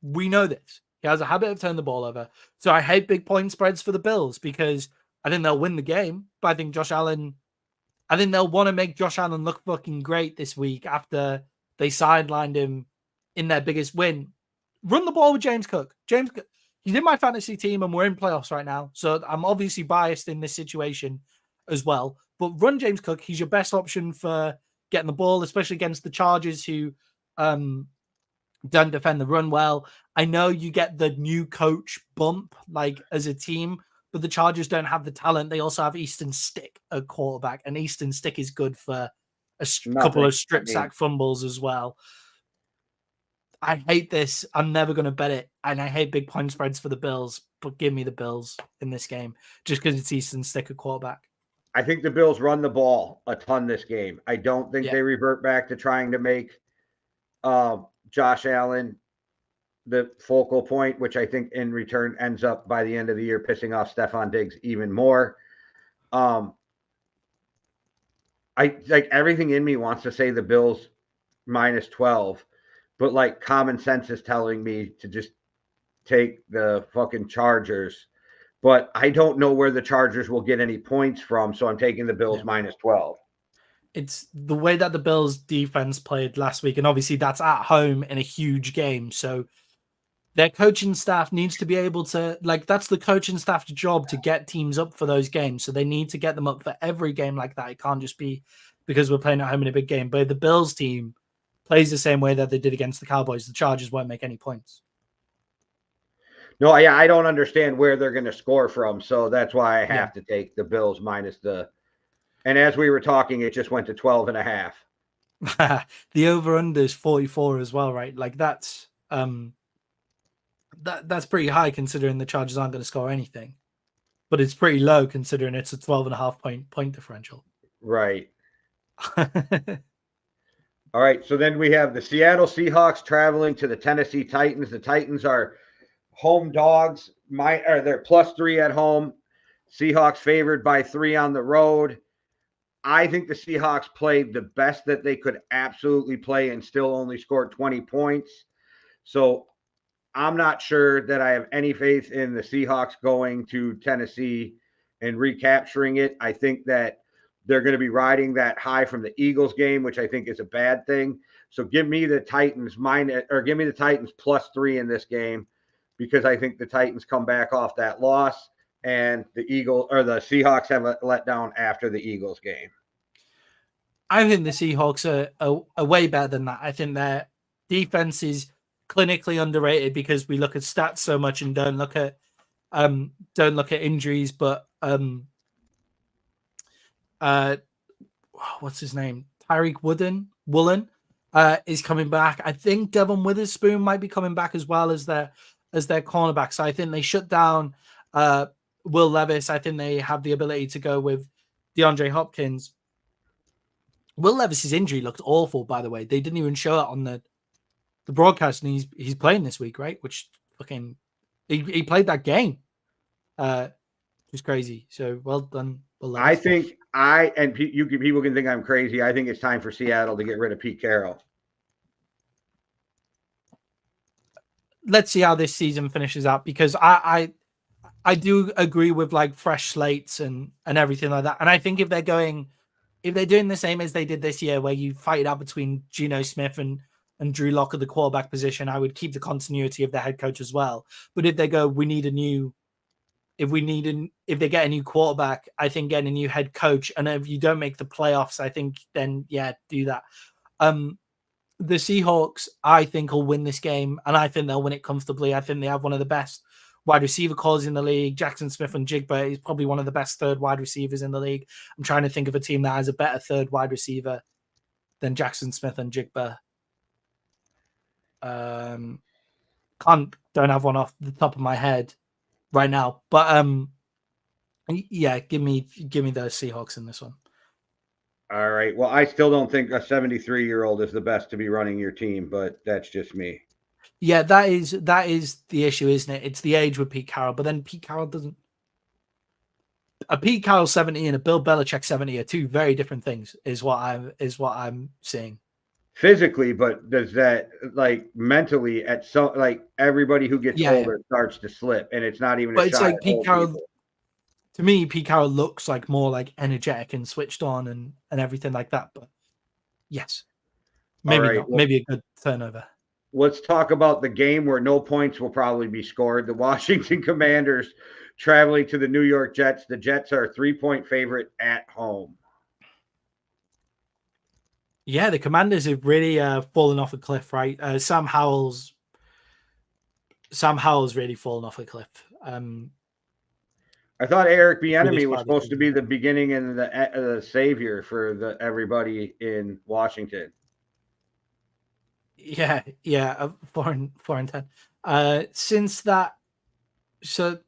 We know this. He has a habit of turning the ball over. So I hate big point spreads for the Bills because I think they'll win the game. But I think they'll want to make Josh Allen look fucking great this week after they sidelined him in their biggest win. Run the ball with James Cook. He's in my fantasy team and we're in playoffs right now. So I'm obviously biased in this situation as well. But run James Cook. He's your best option for getting the ball, especially against the Chargers who don't defend the run well. I know you get the new coach bump like as a team, but the Chargers don't have the talent. They also have Easton Stick at quarterback, and Easton Stick is good for a couple of strip sack fumbles as well. I hate this. I'm never going to bet it, and I hate big point spreads for the Bills, but give me the Bills in this game just because it's Easton Stick at quarterback. I think the Bills run the ball a ton this game. I don't think they revert back to trying to make Josh Allen the focal point, which I think in return ends up by the end of the year pissing off Stephon Diggs even more. I like everything in me wants to say the Bills minus 12, but like common sense is telling me to just take the fucking Chargers. But I don't know where the Chargers will get any points from, so I'm taking the Bills minus 12. it's the way that the Bills defense played last week, and obviously that's at home in a huge game. So their coaching staff needs to be able to, like, that's the coaching staff's job to get teams up for those games. So they need to get them up for every game like that. It can't just be because we're playing at home in a big game. But if the Bills team plays the same way that they did against the Cowboys, the Chargers won't make any points. No, yeah, I don't understand where they're going to score from. So that's why I have to take the Bills minus the. And as we were talking, it just went to 12.5. The over-under is 44 as well, right? Like that's that's pretty high considering the Chargers aren't going to score anything. But it's pretty low considering it's a 12.5 point differential. Right. All right. So then we have the Seattle Seahawks traveling to the Tennessee Titans. The Titans are home dogs. They're +3 at home. Seahawks favored by 3 on the road. I think the Seahawks played the best that they could absolutely play and still only scored 20 points. So I'm not sure that I have any faith in the Seahawks going to Tennessee and recapturing it. I think that they're going to be riding that high from the Eagles game, which I think is a bad thing. So give me the Titans +3 in this game, because I think the Titans come back off that loss and the Seahawks have a letdown after the Eagles game. I think the Seahawks are way better than that. I think their defense is clinically underrated because we look at stats so much and don't look at injuries. But what's his name? Tyreek Woolen is coming back. I think Devon Witherspoon might be coming back as well as their cornerback. So I think they shut down Will Levis. I think they have the ability to go with DeAndre Hopkins. Will Levis's injury looked awful, by the way. They didn't even show it on the broadcast, and he's playing this week, right? Which fucking he played that game. It's crazy. So well done, Will Levis. I think people can think I'm crazy. I think it's time for Seattle to get rid of Pete Carroll. Let's see how this season finishes up, because I do agree with like fresh slates and everything like that. And I think if they're doing the same as they did this year, where you fight it out between Geno Smith and Drew Lock at the quarterback position, I would keep the continuity of the head coach as well. But if they go, if they get a new quarterback, I think getting a new head coach, and if you don't make the playoffs, I think then do that. The Seahawks, I think, will win this game, and I think they'll win it comfortably. I think they have one of the best wide receiver calls in the league. Jackson Smith and Jigba is probably one of the best third wide receivers in the league. I'm trying to think of a team that has a better third wide receiver than Jackson Smith and Jigba. Don't have one off the top of my head right now, but yeah, give me the Seahawks in this one. All right. Well, I still don't think a 73-year-old is the best to be running your team, but that's just me. Yeah, that is the issue, isn't it? It's the age with Pete Carroll, but then Pete Carroll doesn't. A Pete Carroll 70 and a Bill Belichick 70 are two very different things, is what I'm seeing. Physically, but does that, like, mentally, at some, like, everybody who gets older starts to slip, and it's not even. But it's like Pete Carroll. People. To me, Pete Carroll looks like more like energetic and switched on and everything like that. But yes, maybe not. Well, maybe a good turnover. Let's talk about the game where no points will probably be scored. The Washington Commanders traveling to the New York Jets. The Jets are a 3-point favorite at home. Yeah, the Commanders have really fallen off a cliff, right? Sam Howell's really fallen off a cliff. I thought Eric Bieniemy was supposed to be the beginning and the savior for everybody in Washington. Yeah, 4-10. Since that, so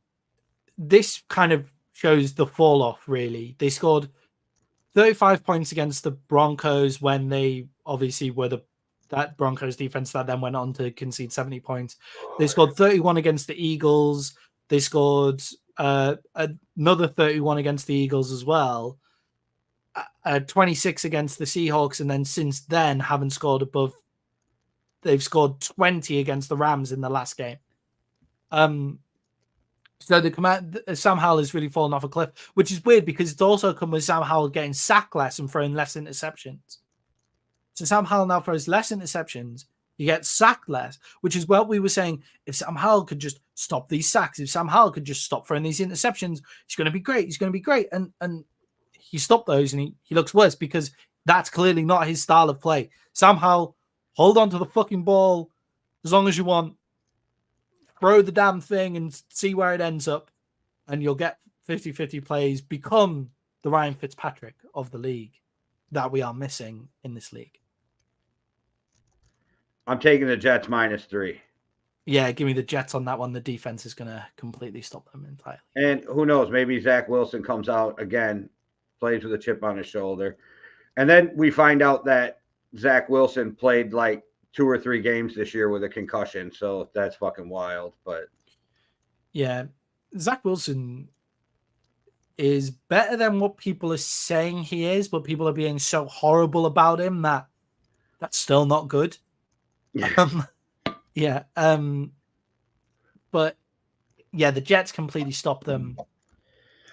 this kind of shows the fall off. Really, they scored 35 points against the Broncos when they obviously were that Broncos defense that then went on to concede 70 points. They scored 31 against the Eagles. They scored another 31 against the Eagles as well. 26 against the Seahawks, and then since then haven't scored above. They've scored 20 against the Rams in the last game. So the command Sam Howell has really fallen off a cliff, which is weird because it's also come with Sam Howell getting sacked less and throwing less interceptions. So Sam Howell now throws less interceptions. He gets sacked less, which is what we were saying. If Sam Howell could just stop these sacks, if Sam Howell could just stop throwing these interceptions, he's going to be great. He's going to be great. And he stopped those and he looks worse because that's clearly not his style of play. Sam Howell, hold on to the fucking ball as long as you want. Throw the damn thing and see where it ends up. And you'll get 50-50 plays, become the Ryan Fitzpatrick of the league that we are missing in this league. I'm taking the Jets -3. Yeah, give me the Jets on that one. The defense is going to completely stop them entirely. And who knows, maybe Zach Wilson comes out again, plays with a chip on his shoulder. And then we find out that Zach Wilson played like 2 or 3 games this year with a concussion. So that's fucking wild. But yeah, Zach Wilson is better than what people are saying he is, but people are being so horrible about him that that's still not good. Yeah. But yeah, the Jets completely stopped them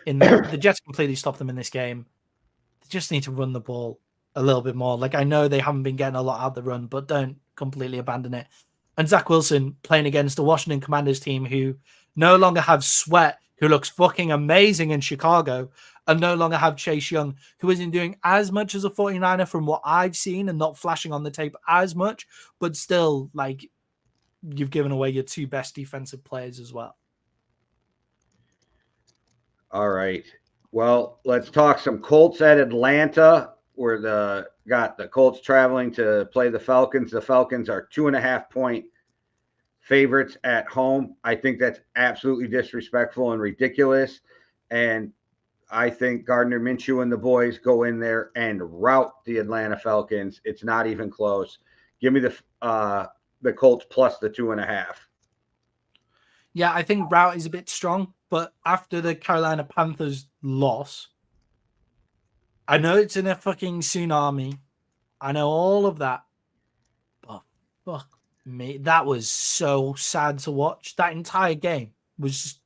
the Jets completely stopped them in this game. They just need to run the ball a little bit more. Like, I know they haven't been getting a lot out of the run, but don't completely abandon it. And Zach Wilson playing against the Washington Commanders team who no longer have Sweat, who looks fucking amazing in Chicago, and no longer have Chase Young, who isn't doing as much as a 49er from what I've seen and not flashing on the tape as much, but still, like, you've given away your 2 best defensive players as well. All right. Well, let's talk some Colts at Atlanta. Where got the Colts traveling to play the Falcons. The Falcons are 2.5-point favorites at home. I think that's absolutely disrespectful and ridiculous. And I think Gardner Minshew and the boys go in there and rout the Atlanta Falcons. It's not even close. Give me the Colts plus the 2.5. Yeah, I think rout is a bit strong, but after the Carolina Panthers loss, I know it's in a fucking tsunami. I know all of that. But fuck me, that was so sad to watch. That entire game was just,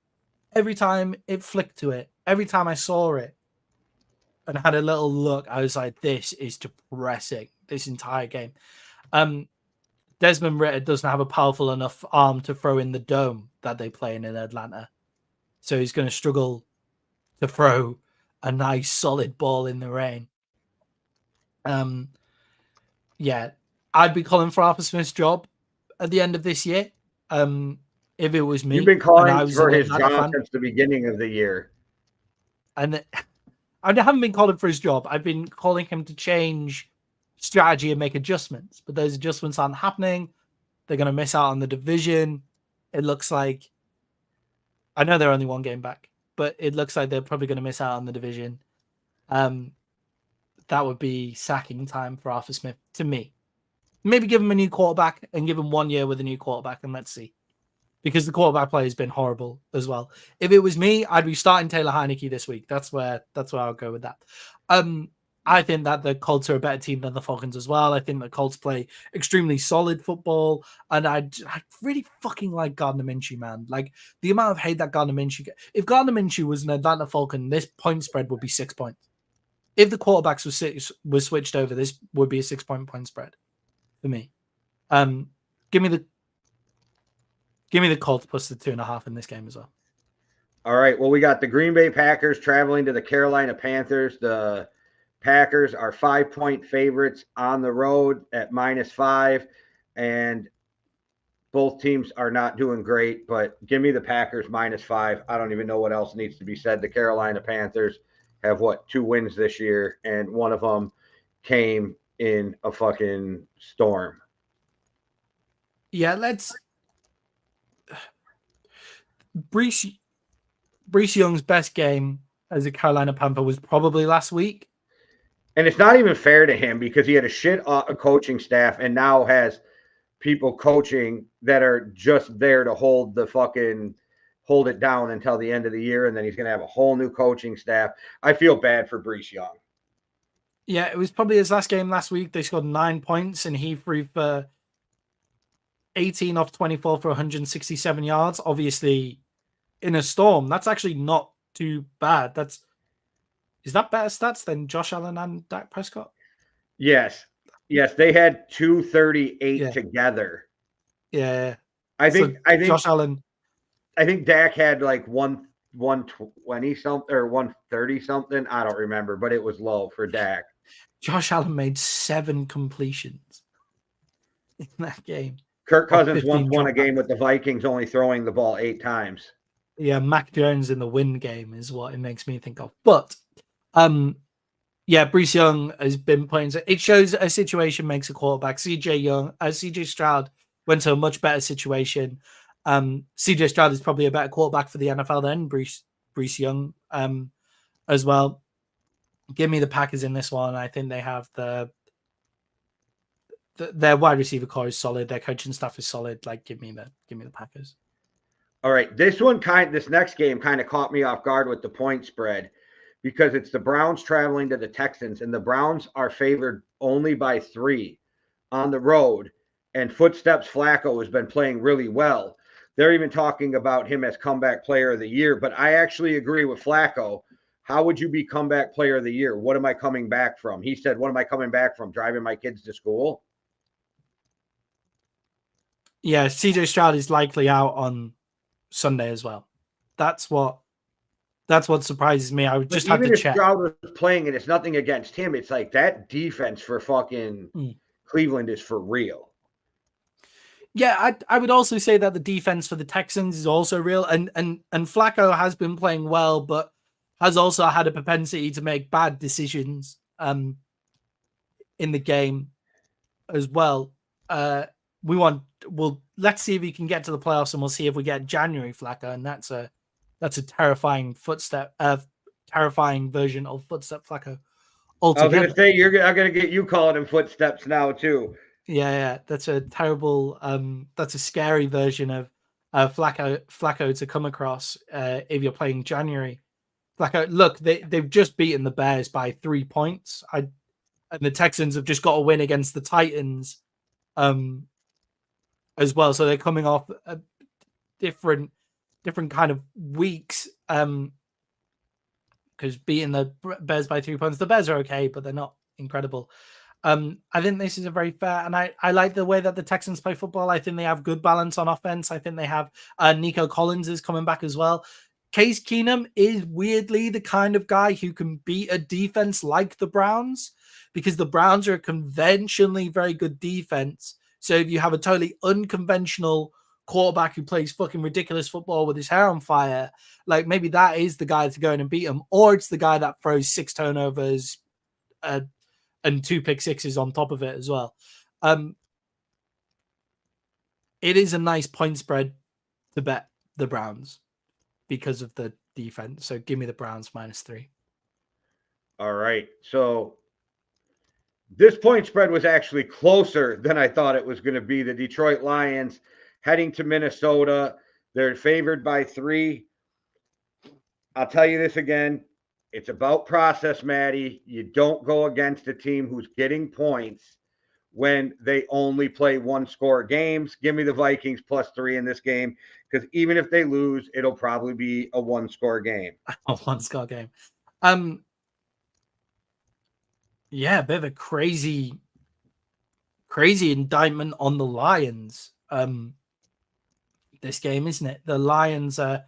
every time it flicked to it, every time I saw it and had a little look, I was like, this is depressing, this entire game. Desmond Ridder doesn't have a powerful enough arm to throw in the dome that they play in Atlanta. So he's going to struggle to throw a nice solid ball in the rain. Yeah, I'd be calling for Arthur Smith's job at the end of this year. If it was me. You've been calling for his job since the beginning of the year. And I haven't been calling for his job. I've been calling him to change strategy and make adjustments, but those adjustments aren't happening. They're going to miss out on the division. It looks like, I know they're only 1 game back, but it looks like they're probably going to miss out on the division. That would be sacking time for Arthur Smith to me. Maybe give him a new quarterback and give him 1 year with a new quarterback and let's see. Because the quarterback play has been horrible as well. If it was me, I'd be starting Taylor Heineke this week. That's where I'll go with that. I think that the Colts are a better team than the Falcons as well. I think the Colts play extremely solid football, and I really fucking like Gardner Minshew, man. Like, the amount of hate that Gardner Minshew gets. If Gardner Minshew was an Atlanta Falcon, this point spread would be 6 points. If the quarterbacks were switched over, this would be a 6-point spread for me. Give me the Colts plus the 2.5 in this game as well. All right. Well, we got the Green Bay Packers traveling to the Carolina Panthers. The Packers are 5-point favorites on the road at -5, and both teams are not doing great, but give me the Packers -5. I don't even know what else needs to be said. The Carolina Panthers have 2 wins this year, and one of them came in a fucking storm. Yeah, Brees Young's best game as a Carolina Panther was probably last week. And it's not even fair to him because he had a shit coaching staff and now has people coaching that are just there to hold it down until the end of the year. And then he's going to have a whole new coaching staff. I feel bad for Brees Young. Yeah, it was probably his last game last week. They scored 9 points and he threw for 18 off 24 for 167 yards. Obviously, in a storm. That's actually not too bad. Is that better stats than Josh Allen and Dak Prescott? Yes. They had 238 Yeah. together. Yeah. I think Josh Allen. I think Dak had like 120 something or 130 something. I don't remember, but it was low for Dak. Josh Allen made 7 completions in that game. Kirk Cousins once 15 won a game dropbacks. with the Vikings only throwing the ball 8 times. Yeah, Mac Jones in the win game is what it makes me think of. But yeah, Bryce Young has been playing. It shows a situation makes a quarterback. CJ Stroud went to a much better situation. CJ Stroud is probably a better quarterback for the NFL than Bryce Young as well. Give me the Packers in this one. I think they have their wide receiver core is solid. Their coaching staff is solid. Like, give me the Packers. All right, this next game kind of caught me off guard with the point spread because it's the Browns traveling to the Texans, and the Browns are favored only by 3 on the road. And Footsteps Flacco has been playing really well. They're even talking about him as comeback player of the year. But I actually agree with Flacco. How would you be comeback player of the year? What am I coming back from? He said, what am I coming back from? Driving my kids to school? Yeah, CJ Stroud is likely out on Sunday as well. That's what surprises me. I would just have to check. Even if Stroud was playing, and it's nothing against him, it's like that defense for fucking Cleveland is for real. Yeah, I would also say that the defense for the Texans is also real, and Flacco has been playing well, but has also had a propensity to make bad decisions in the game as well. Let's see if we can get to the playoffs, and we'll see if we get January Flacco, and that's a terrifying terrifying version of footstep Flacco altogether. I was gonna say I'm gonna get you calling him footsteps now too. Yeah, that's a terrible, that's a scary version of Flacco to come across if you're playing January. Flacco, look, they've just beaten the Bears by 3 points. And the Texans have just got a win against the Titans as well. So they're coming off a different kind of weeks because beating the Bears by 3 points, the Bears are okay, but they're not incredible. I think this is a very fair, and I like the way that the Texans play football. I think they have good balance on offense. I think they have Nico Collins is coming back as well. Case Keenum is weirdly the kind of guy who can beat a defense like the Browns, because the Browns are a conventionally very good defense. So if you have a totally unconventional quarterback who plays fucking ridiculous football with his hair on fire, like maybe that is the guy to go in and beat him, or it's the guy that throws 6 turnovers and 2 pick sixes on top of it as well. It is a nice point spread to bet the Browns because of the defense. So give me the Browns -3. All right. So this point spread was actually closer than I thought it was going to be. The Detroit Lions heading to Minnesota. They're favored by 3. I'll tell you this again. It's about process, Maddie. You don't go against a team who's getting points when they only play 1-score games. Give me the Vikings +3 in this game, because even if they lose, it'll probably be a 1-score game. A 1-score game. Yeah, a bit of a crazy indictment on the Lions. This game, isn't it? The Lions are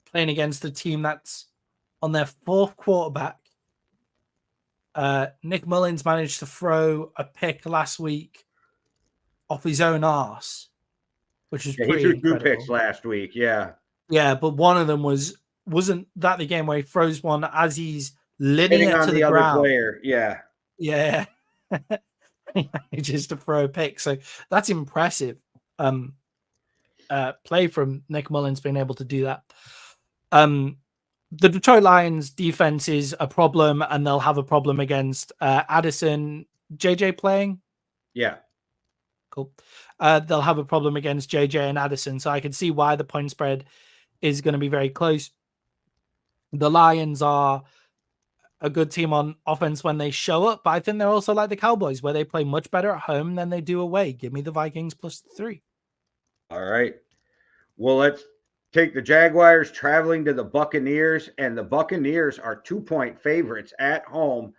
playing against a team that's on their 4th quarterback. Nick Mullins managed to throw a pick last week off his own arse, which is pretty incredible. He threw 2 picks last week, yeah. Yeah, but one of them wasn't that the game where he throws one as he's linear to the ground. Other player, yeah. Yeah. Just to throw a pick. So that's impressive. Play from Nick Mullins being able to do that. The Detroit Lions defense is a problem, and they'll have a problem against Addison. JJ playing? Yeah. Cool. They'll have a problem against JJ and Addison, so I can see why the point spread is going to be very close. The Lions are a good team on offense when they show up, but I think they're also like the Cowboys, where they play much better at home than they do away. Give me the Vikings +3. All right. Well, let's take the Jaguars traveling to the Buccaneers, and the Buccaneers are 2-point favorites at home.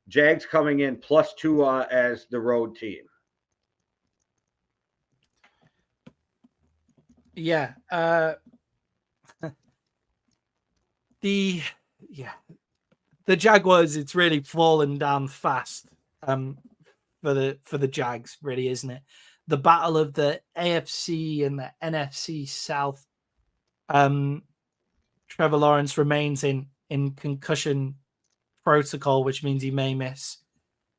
Jags coming in +2 as the road team. Yeah. The Jaguars, it's really fallen down fast for the Jags, really, isn't it? The battle of the AFC and the NFC South. Trevor Lawrence remains in concussion protocol, which means he may miss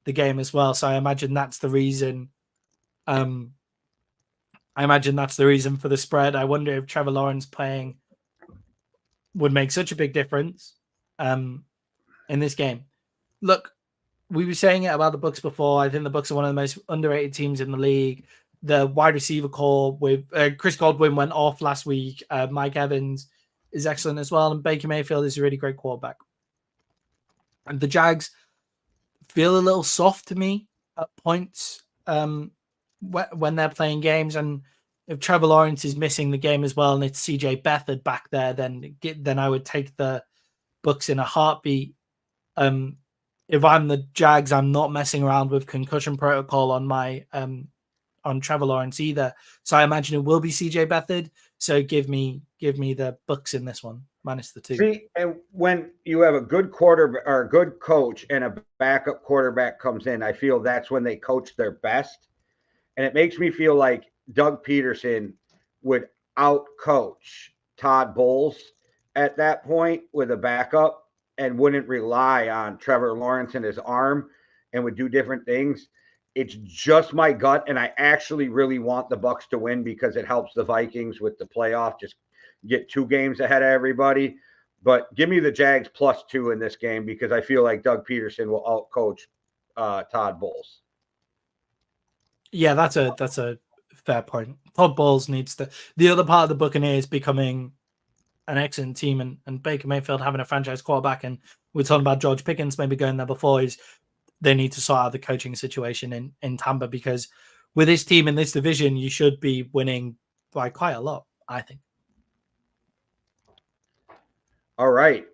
the game as well. So I imagine that's the reason. I imagine that's the reason for the spread. I wonder if Trevor Lawrence playing would make such a big difference in this game. Look, we were saying it about the Bucs before. I think the Bucs are one of the most underrated teams in the league. The wide receiver core with Chris Godwin went off last week. Mike Evans is excellent as well. And Baker Mayfield is a really great quarterback. And the Jags feel a little soft to me at points when they're playing games. And if Trevor Lawrence is missing the game as well and it's CJ Beathard back there, then I would take the Bucs in a heartbeat. If I'm the Jags, I'm not messing around with concussion protocol on my on Trevor Lawrence either. So I imagine it will be CJ Beathard. So give me the Bucs in this one, -2. See, and when you have a good quarterback or a good coach and a backup quarterback comes in, I feel that's when they coach their best. And it makes me feel like Doug Peterson would out-coach Todd Bowles at that point with a backup and wouldn't rely on Trevor Lawrence and his arm and would do different things. It's just my gut, and I actually really want the Bucs to win because it helps the Vikings with the playoff, just get 2 games ahead of everybody. But give me the Jags +2 in this game because I feel like Doug Peterson will out-coach Todd Bowles. Yeah, that's a fair point. Todd Bowles needs to. The other part of the Buccaneers becoming an excellent team and Baker Mayfield having a franchise quarterback, and we're talking about George Pickens maybe going there before, is they need to sort out the coaching situation in Tampa, because with this team in this division, you should be winning by quite a lot, I think. All right.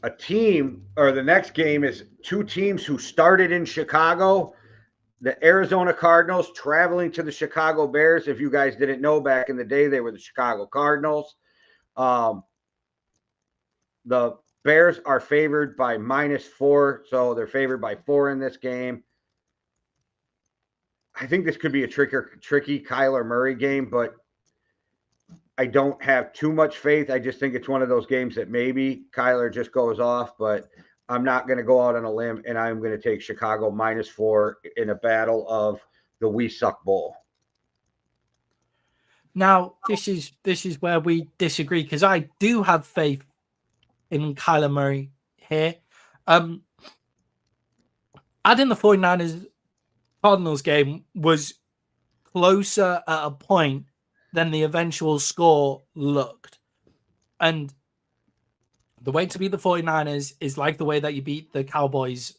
A team, or the next game is 2 teams who started in Chicago. The Arizona Cardinals traveling to the Chicago Bears. If you guys didn't know, back in the day, they were the Chicago Cardinals. The Bears are favored by -4, so they're favored by 4 in this game. I think this could be a tricky Kyler Murray game, but I don't have too much faith. I just think it's one of those games that maybe Kyler just goes off, but I'm not going to go out on a limb, and I'm going to take Chicago -4 in a battle of the We Suck Bowl. Now, this is where we disagree, because I do have faith in Kyler Murray here. Adding the 49ers Cardinals game was closer at a point than the eventual score looked. And the way to beat the 49ers is like the way that you beat the Cowboys.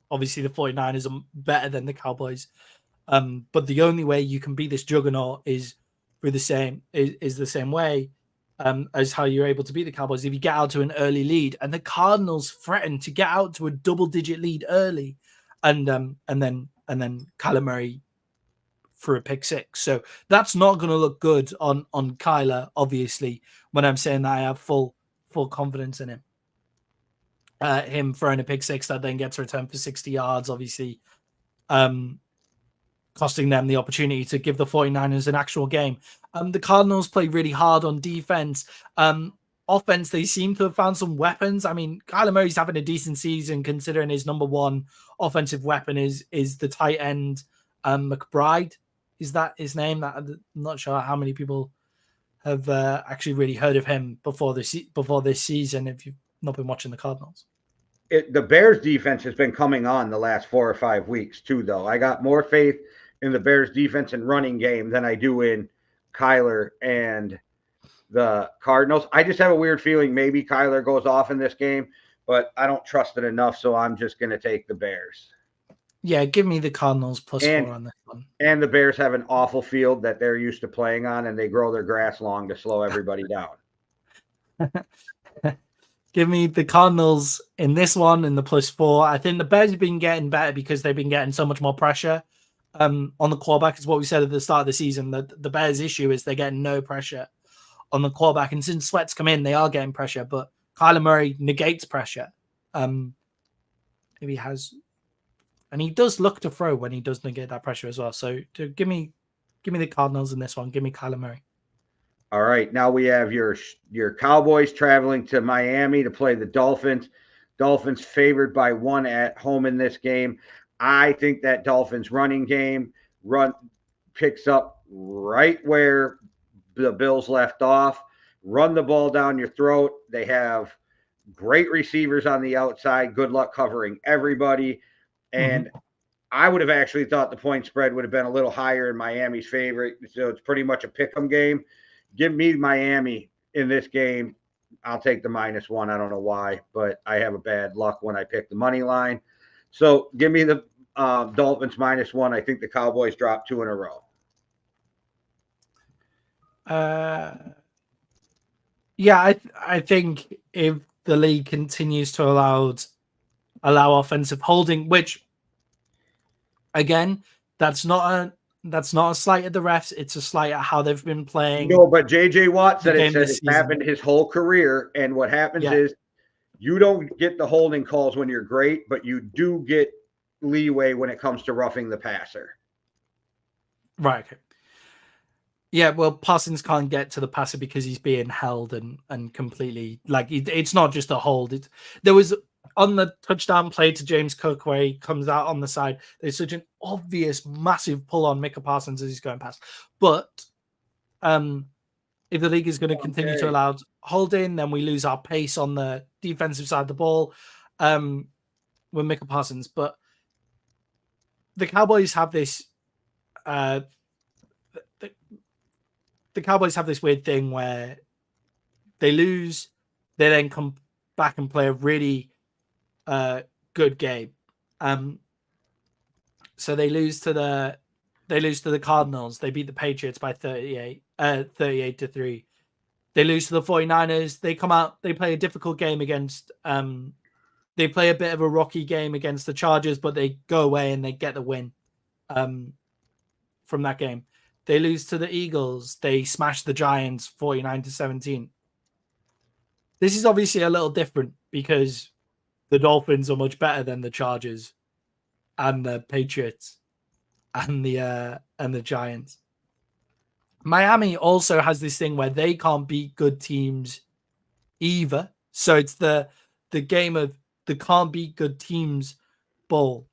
Obviously, the 49ers are better than the Cowboys. But the only way you can beat this juggernaut is through the same way as how you're able to beat the Cowboys if you get out to an early lead. And the Cardinals threatened to get out to a double-digit lead early, and then Kyler Murray for a pick 6. So that's not going to look good on Kyler, obviously, when I'm saying that I have full confidence in him. Him throwing a pick 6 that then gets returned for 60 yards, obviously, costing them the opportunity to give the 49ers an actual game. The Cardinals play really hard on defense. Offense, they seem to have found some weapons. I mean, Kyler Murray's having a decent season considering his number 1 offensive weapon is the tight end, McBride. Is that his name? I'm not sure how many people have actually really heard of him before this season if you've not been watching the Cardinals. The Bears defense has been coming on the last 4 or 5 weeks too, though. I got more faith in the Bears defense and running game than I do in Kyler and the Cardinals. I just have a weird feeling maybe Kyler goes off in this game, but I don't trust it enough, so I'm just going to take the Bears. Yeah, give me the Cardinals plus 4 on this one. And the Bears have an awful field that they're used to playing on, and they grow their grass long to slow everybody down. Give me the Cardinals in this one in the plus 4. I think the Bears have been getting better because they've been getting so much more pressure on the quarterback. Is what we said at the start of the season. The Bears' issue is they're getting no pressure on the quarterback. And since Sweat's come in, they are getting pressure. But Kyler Murray negates pressure. If he has... And he does look to throw when he does negate that pressure as well. So give me the Cardinals in this one. Give me Kyler Murray. All right, now we have your Cowboys traveling to Miami to play the Dolphins. Dolphins favored by 1 at home in this game. I think that Dolphins running game picks up right where the Bills left off. Run the ball down your throat. They have great receivers on the outside. Good luck covering everybody. And I would have actually thought the point spread would have been a little higher in Miami's favor. So it's pretty much a pick-em game. Give me Miami in this game. I'll take the -1. I don't know why, but I have a bad luck when I pick the money line. So give me the Dolphins -1. I think the Cowboys drop 2 in a row. Yeah, I think if the league continues to allow offensive holding, which again, that's not a slight at the refs. It's a slight at how they've been playing. No, but J.J. Watt said it's happened his whole career. And what happens is you don't get the holding calls when you're great, but you do get leeway when it comes to roughing the passer. Right. Okay. Yeah, well, Parsons can't get to the passer because he's being held and completely it's not just a hold. There was on the touchdown play to James Cook where he comes out on the side. There's such an obvious massive pull on Micah Parsons as he's going past. But if the league is going to continue to allow holding, then we lose our pace on the defensive side of the ball with Micah Parsons. But the Cowboys have this. The Cowboys have this weird thing where they lose, they then come back and play a really good game. So they lose to the Cardinals. They beat the Patriots by 38-3. They lose to the 49ers. They come out, they play a difficult game against they play a bit of a rocky game against the Chargers, but they go away and they get the win from that game. They lose to the Eagles. They smash the Giants 49-17. This is obviously a little different because the Dolphins are much better than the Chargers and the Patriots and the Giants. Miami also has this thing where they can't beat good teams either. So it's the game of the can't beat good teams bowl.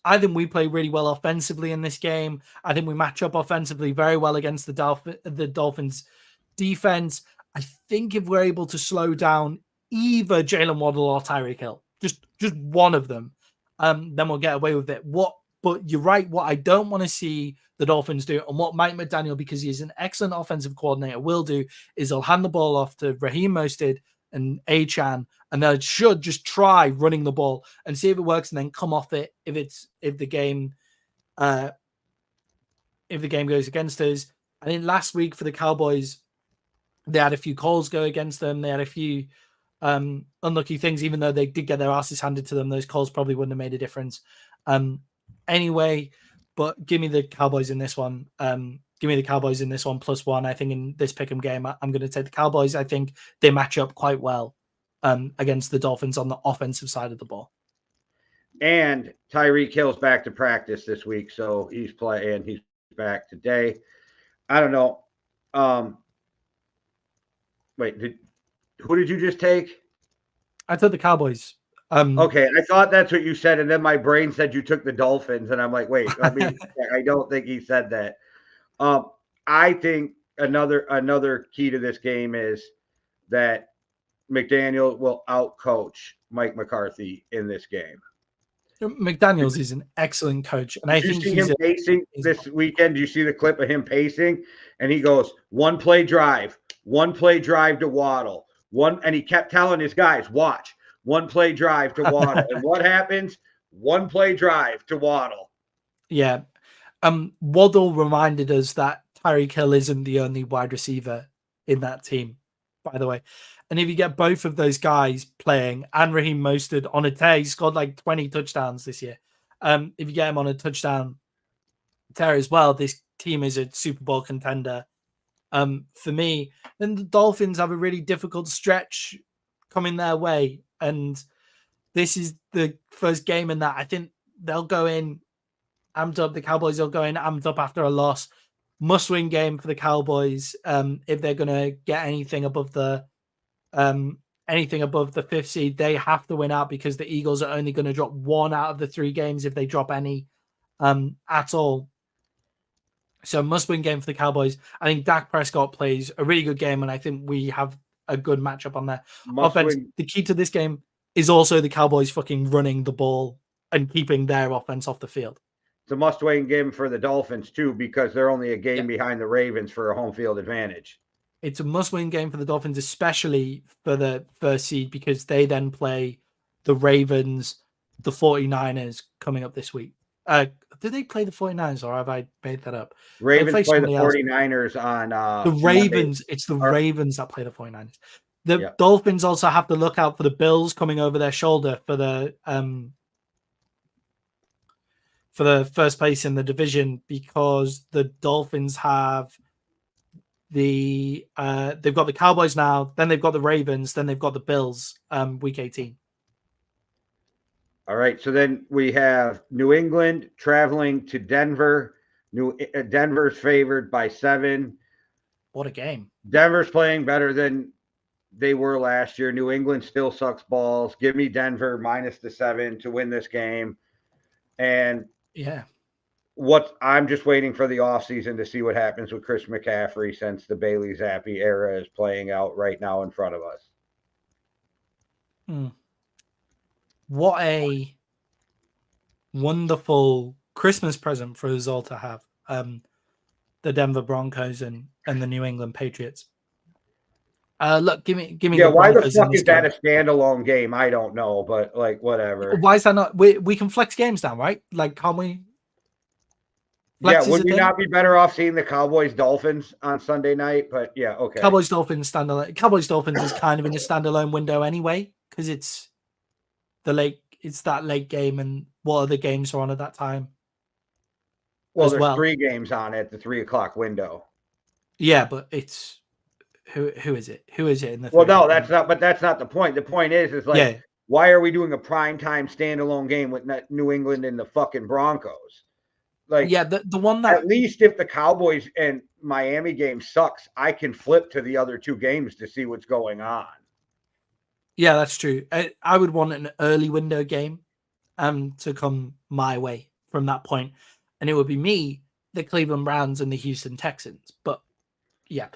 I think we play really well offensively in this game. I think we match up offensively very well against the Dolphins defense. I think if we're able to slow down either Jalen Waddle or Tyreek Hill, just one of them, then we'll get away with it. But you're right. What I don't want to see the Dolphins do, and what Mike McDaniel, because he's an excellent offensive coordinator, will do, is he'll hand the ball off to Raheem Mostert and Achane, and they should just try running the ball and see if it works, and then come off it if the game goes against us. I think last week for the Cowboys, they had a few calls go against them. They had a few unlucky things, even though they did get their asses handed to them. Those calls probably wouldn't have made a difference. Anyway, but give me the Cowboys in this one. Give me the Cowboys in this one +1. I think in this pick'em game, I'm going to take the Cowboys. I think they match up quite well against the Dolphins on the offensive side of the ball. And Tyreek Hill's back to practice this week, so he's playing. He's back today. I don't know. Wait, who did you just take? I took the Cowboys. Okay, I thought that's what you said, and then my brain said you took the Dolphins, and I'm like, wait, I don't think he said that. I think another key to this game is that McDaniel will outcoach Mike McCarthy in this game. McDaniels is an excellent coach, and I think he's him pacing this weekend. Do you see the clip of him pacing? And he goes, one play drive to Waddle, and he kept telling his guys, watch, one play drive to Waddle. And what happens? One play drive to Waddle. Yeah. Waddle reminded us that Tyreek Hill isn't the only wide receiver in that team, by the way. And if you get both of those guys playing and Raheem Mostert on a tear, he scored like 20 touchdowns this year. If you get him on a touchdown tear as well, this team is a Super Bowl contender. For me, then the Dolphins have a really difficult stretch coming their way. And this is the first game in that I think they'll go in amped up. The Cowboys will go in amped up after a loss. Must-win game for the Cowboys if they're going to get anything above the fifth seed. They have to win out because the Eagles are only going to drop one out of the 3 games if they drop any at all. So must-win game for the Cowboys. I think Dak Prescott plays a really good game, and I think we have a good matchup on there. Offense. The key to this game is also the Cowboys fucking running the ball and keeping their offense off the field. It's a must-win game for the Dolphins, too, because they're only a game behind the Ravens for a home field advantage. It's a must-win game for the Dolphins, especially for the first seed, because they then play the Ravens, the 49ers coming up this week. Did they play the 49ers, or have I made that up? Ravens play the 49ers on the Ravens. Monday. It's the Ravens that play the 49ers. The Dolphins also have to look out for the Bills coming over their shoulder for the first place in the division, because the Dolphins have they've got the Cowboys now, then they've got the Ravens, then they've got the Bills week 18. All right, so then we have New England traveling to Denver. Denver's favored by 7. What a game. Denver's playing better than they were last year. New England still sucks balls. Give me Denver minus the 7 to win this game. And I'm just waiting for the offseason to see what happens with Chris McCaffrey, since the Bailey Zappi era is playing out right now in front of us. What a wonderful Christmas present for us all to have. The Denver Broncos and the New England Patriots. Look, give me. Yeah, why the fuck is that a standalone game? I don't know, but like whatever. Why is that not? We can flex games down, right? Like, can't we? Flex would we not be better off seeing the Cowboys Dolphins on Sunday night? But yeah, okay. Cowboys Dolphins standalone. Cowboys Dolphins is kind of in a standalone window anyway, because it's that late game, and what other games are on at that time? Well, there's 3 games on at the 3:00 window. Yeah, but it's who is it? Who is it in the? Well, no, that's not. But that's not the point. The point is like, why are we doing a primetime standalone game with New England and the fucking Broncos? Like, the one that, at least if the Cowboys and Miami game sucks, I can flip to the other 2 games to see what's going on. Yeah, that's true. I would want an early window game to come my way from that point, and it would be me, the Cleveland Browns, and the Houston Texans. But yeah,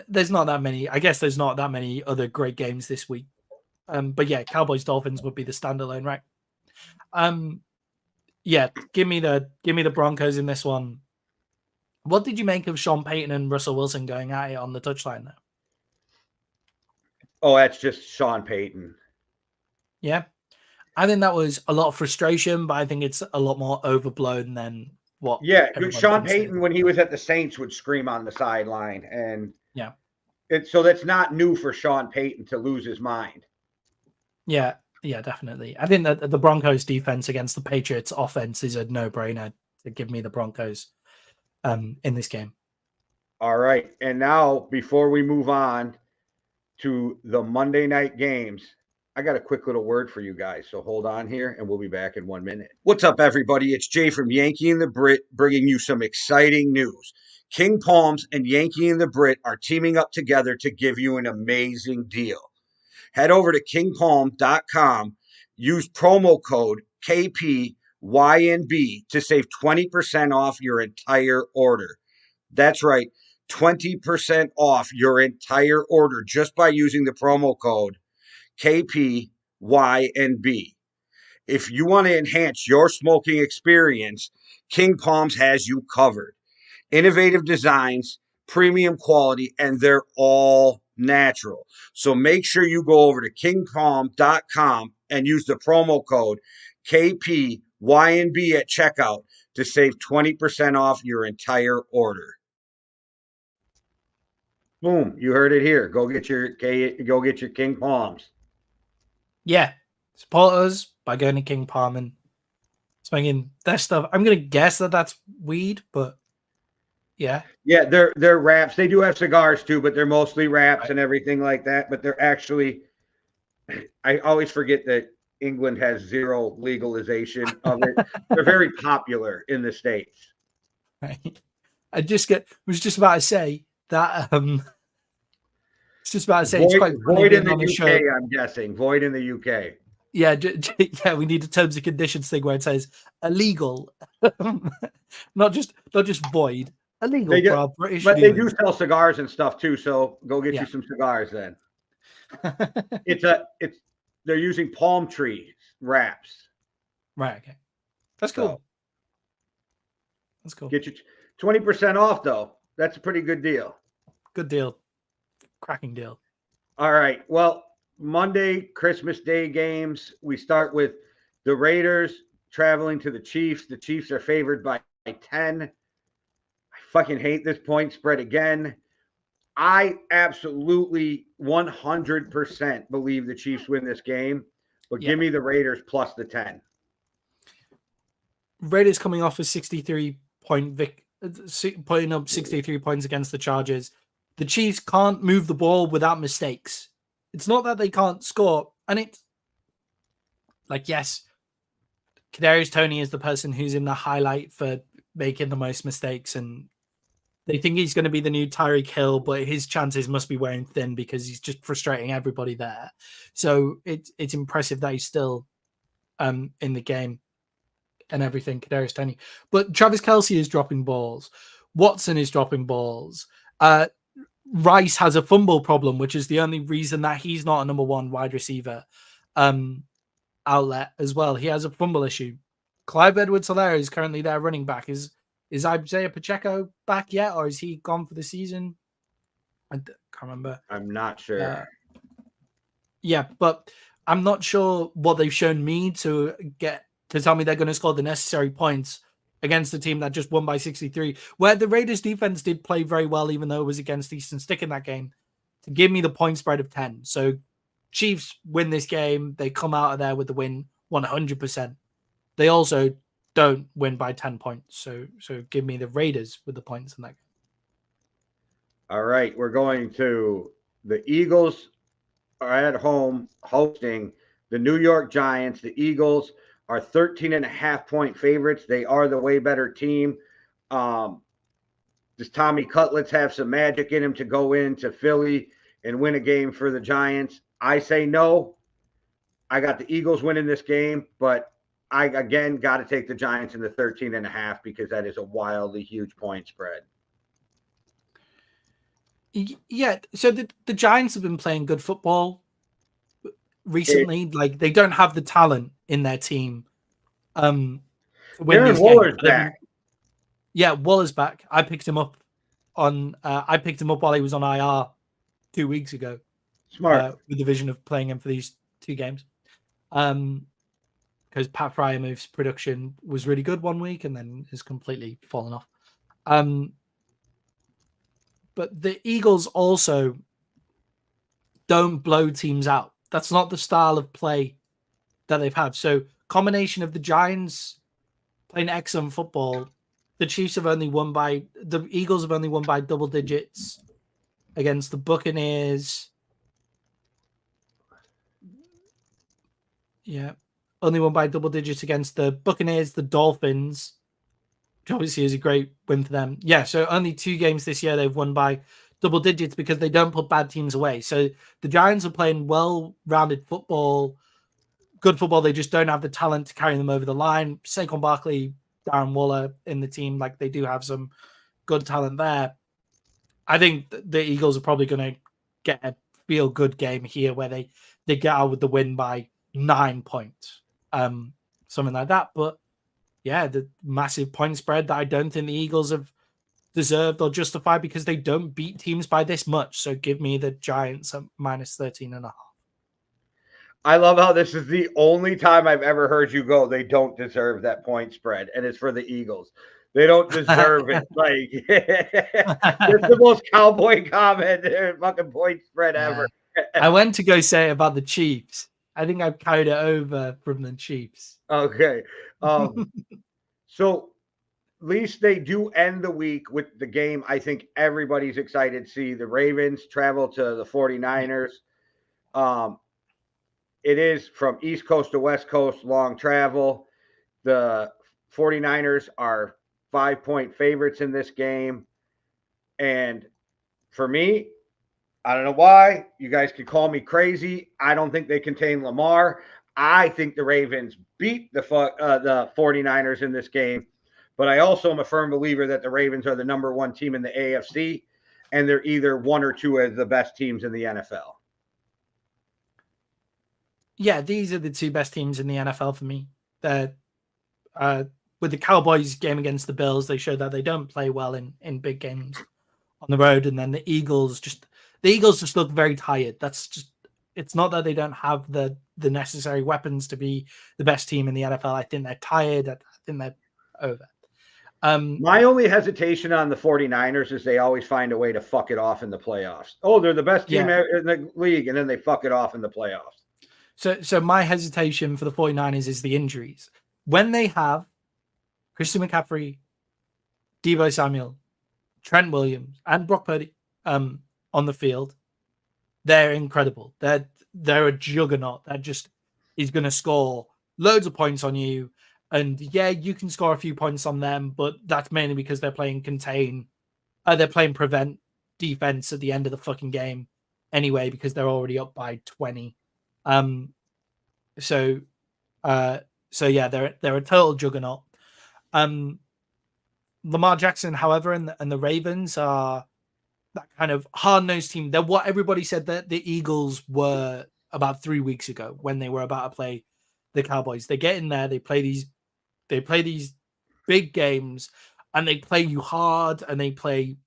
there's not that many. I guess there's not that many other great games this week. But yeah, Cowboys Dolphins would be the standalone, right? Yeah, give me the Broncos in this one. What did you make of Sean Payton and Russell Wilson going at it on the touchline though? Oh, that's just Sean Payton. Yeah. I think that was a lot of frustration, but I think it's a lot more overblown than what. Yeah, Sean Payton, when he was at the Saints, would scream on the sideline. And so that's not new for Sean Payton to lose his mind. Yeah, definitely. I think that the Broncos defense against the Patriots offense is a no-brainer to give me the Broncos in this game. All right. And now, before we move on to the Monday night games, I got a quick little word for you guys. So hold on here and we'll be back in 1 minute. What's up, everybody? It's Jay from Yankee and the Brit bringing you some exciting news. King Palms and Yankee and the Brit are teaming up together to give you an amazing deal. Head over to kingpalm.com, use promo code KPYNB to save 20% off your entire order. That's right, 20% off your entire order just by using the promo code KPYNB. If you want to enhance your smoking experience, King Palms has you covered. Innovative designs, premium quality, and they're all natural. So make sure you go over to kingpalm.com and use the promo code KPYNB at checkout to save 20% off your entire order. Boom, you heard it here. Go get your King Palms. Yeah. Support us by going to King Palm and swinging their stuff. I'm going to guess that that's weed, but yeah. Yeah, they're wraps. They do have cigars too, but they're mostly wraps and everything like that. But they're actually, I always forget that England has zero legalization of it. They're very popular in the States. Right. Was just about to say that it's just about to say Void, it's quite void in the UK, show. I'm guessing. Void in the UK. Yeah, yeah, we need a terms and conditions thing where it says illegal. not just void. Illegal for our British but viewers. they do sell cigars and stuff too, so go get you some cigars then. They're using palm tree wraps. Right, okay. That's cool. So, that's cool. Get you 20% off though. That's a pretty good deal. Good deal. Cracking deal. All right. Well, Monday, Christmas Day games. We start with the Raiders traveling to the Chiefs. The Chiefs are favored by 10. I fucking hate this point spread again. I absolutely 100% believe the Chiefs win this game, but give me the Raiders plus the 10. Raiders coming off a 63-point putting up 63 points against the Chargers. The Chiefs can't move the ball without mistakes. It's not that they can't score, and it's like, yes, Kadarius Toney is the person who's in the highlight for making the most mistakes, and they think he's going to be the new Tyreek Hill, but his chances must be wearing thin because he's just frustrating everybody there. So it's impressive that he's still in the game and everything, Kadarius Toney. But Travis Kelce is dropping balls. Watson is dropping balls. Rice has a fumble problem, which is the only reason that he's not a number one wide receiver outlet as well. He has a fumble issue. Clyde Edwards-Helaire is currently their running back. Is Isaiah Pacheco back yet, or is he gone for the season? I can't remember. I'm not sure. Yeah, but I'm not sure what they've shown me to tell me they're going to score the necessary points against the team that just won by 63, where the Raiders defense did play very well, even though it was against Eastern Stick in that game, to give me the point spread of 10. So Chiefs win this game. They come out of there with the win 100%. They also don't win by 10 points. So give me the Raiders with the points in that game. All right. We're going to the Eagles are at home hosting the New York Giants. The Eagles are 13.5-point favorites. They are the way better team. Does Tommy Cutlets have some magic in him to go into Philly and win a game for the Giants? I say no. I got the Eagles winning this game, but I, again, got to take the Giants in the 13.5 because that is a wildly huge point spread. Yeah, so the Giants have been playing good football recently. Like, they don't have the talent in their team. Darren Waller's back. Yeah, Waller's back. I picked him up while he was on IR 2 weeks ago. Smart. With the vision of playing him for these two games. Because Pat Fryermuth's production was really good one week and then has completely fallen off. But the Eagles also don't blow teams out. That's not the style of play that they've had. So combination of the Giants playing excellent football, the Eagles have only won by double digits against the Buccaneers. Yeah. Only won by double digits against the Buccaneers, the Dolphins, which obviously is a great win for them. Yeah, so only 2 games this year they've won by double digits because they don't put bad teams away. So the Giants are playing well-rounded football, good football. They just don't have the talent to carry them over the line. Saquon Barkley, Darren Waller in the team, like they do have some good talent there. I think the Eagles are probably going to get a feel-good game here where they get out with the win by 9 points. Something like that. But yeah, the massive point spread that I don't think the Eagles have deserved or justified because they don't beat teams by this much. So give me the Giants at minus 13.5. I love how this is the only time I've ever heard you go, they don't deserve that point spread, and it's for the Eagles. They don't deserve it. Like, it's the most cowboy comment, fucking point spread ever. I went to go say it about the Chiefs. I think I've carried it over from the Chiefs. Okay. So at least they do end the week with the game I think everybody's excited to see. The Ravens travel to the 49ers. It is from East Coast to West Coast, long travel. The 49ers are 5-point favorites in this game. And for me, I don't know why. You guys can call me crazy. I don't think they contain Lamar. I think the Ravens beat the 49ers in this game. But I also am a firm believer that the Ravens are the number one team in the AFC, and they're either one or two of the best teams in the NFL. Yeah, these are the two best teams in the NFL for me. With the Cowboys game against the Bills, they showed that they don't play well in big games on the road. And then the Eagles just look very tired. That's just, it's not that they don't have the necessary weapons to be the best team in the NFL. I think they're tired. I think they're over. My only hesitation on the 49ers is they always find a way to fuck it off in the playoffs. Oh, they're the best team in the league, and then they fuck it off in the playoffs. So my hesitation for the 49ers is the injuries. When they have Christian McCaffrey, Deebo Samuel, Trent Williams, and Brock Purdy on the field, they're incredible. They're a juggernaut that just is going to score loads of points on you. And yeah, you can score a few points on them, but that's mainly because they're playing they're playing prevent defense at the end of the fucking game anyway, because they're already up by 20. So yeah, they're a total juggernaut. Lamar Jackson, however, and the Ravens are that kind of hard-nosed team. They're what everybody said that the Eagles were about 3 weeks ago when they were about to play the Cowboys. They get in there, they play these big games, and they play you hard, and they play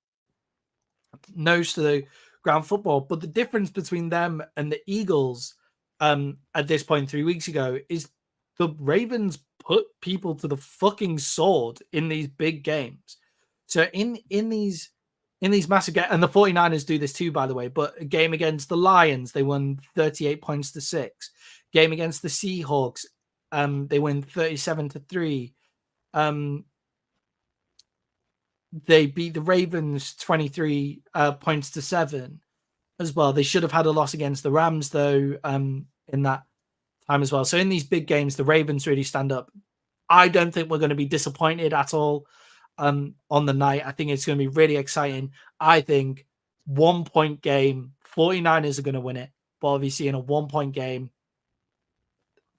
nose to the ground football. But the difference between them and the Eagles at this point 3 weeks ago is the Ravens put people to the fucking sword in these big games. So in these massive games, and the 49ers do this too, by the way, but a game against the Lions, they won 38 points to 6. Game against the Seahawks, they win 37-3. They beat the Ravens 23 points to 7 as well. They should have had a loss against the Rams, though, in that time as well. So in these big games, the Ravens really stand up. I don't think we're going to be disappointed at all on the night. I think it's going to be really exciting. I think 1-point game, 49ers are going to win it. But obviously in a 1-point game,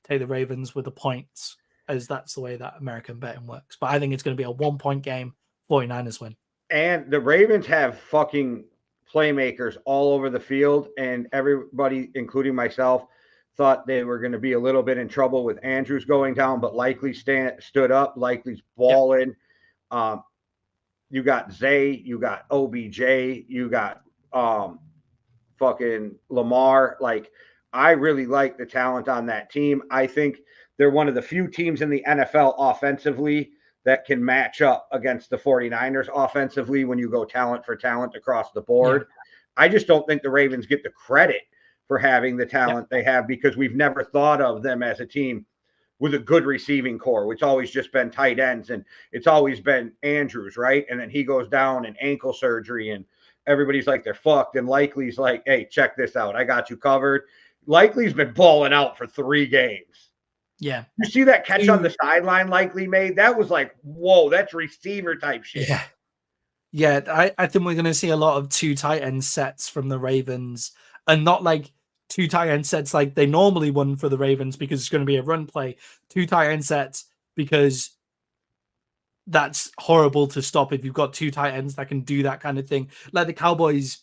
take the Ravens with the points, as that's the way that American betting works. But I think it's going to be a 1-point game, 49ers win. And the Ravens have fucking playmakers all over the field, and everybody, including myself, thought they were going to be a little bit in trouble with Andrews going down, but Likely stood up. Likely's balling. Yep. You got Zay, you got OBJ, you got fucking Lamar. Like, I really like the talent on that team. I think they're one of the few teams in the NFL offensively that can match up against the 49ers offensively when you go talent for talent across the board. Yeah. I just don't think the Ravens get the credit for having the talent they have, because we've never thought of them as a team with a good receiving core. It's always just been tight ends, and it's always been Andrews, right? And then he goes down and ankle surgery, and everybody's like, they're fucked. And Likely's like, hey, check this out. I got you covered. Likely's been balling out for 3 games. Yeah. You see that catch on the sideline Likely made? That was like, whoa, that's receiver type shit. Yeah. Yeah, I think we're going to see a lot of 2 tight end sets from the Ravens, and not like 2 tight end sets like they normally won for the Ravens because it's going to be a run play. 2 tight end sets because that's horrible to stop if you've got 2 tight ends that can do that kind of thing. Like the Cowboys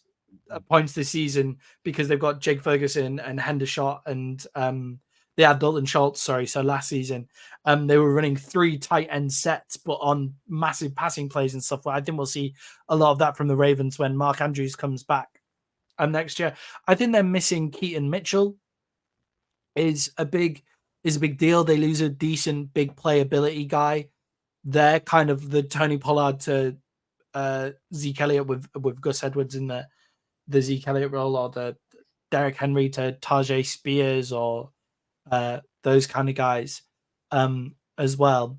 points this season because they've got Jake Ferguson and Hendershot and they had Dalton Schultz, sorry. So last season, they were running 3 tight end sets, but on massive passing plays and stuff. I think we'll see a lot of that from the Ravens when Mark Andrews comes back next year. I think they're missing Keaton Mitchell is a big deal. They lose a decent big playability guy. They're kind of the Tony Pollard to Zeke Elliott with Gus Edwards in the Zeke Elliott role, or the Derrick Henry to Tajay Spears, or those kind of guys as well.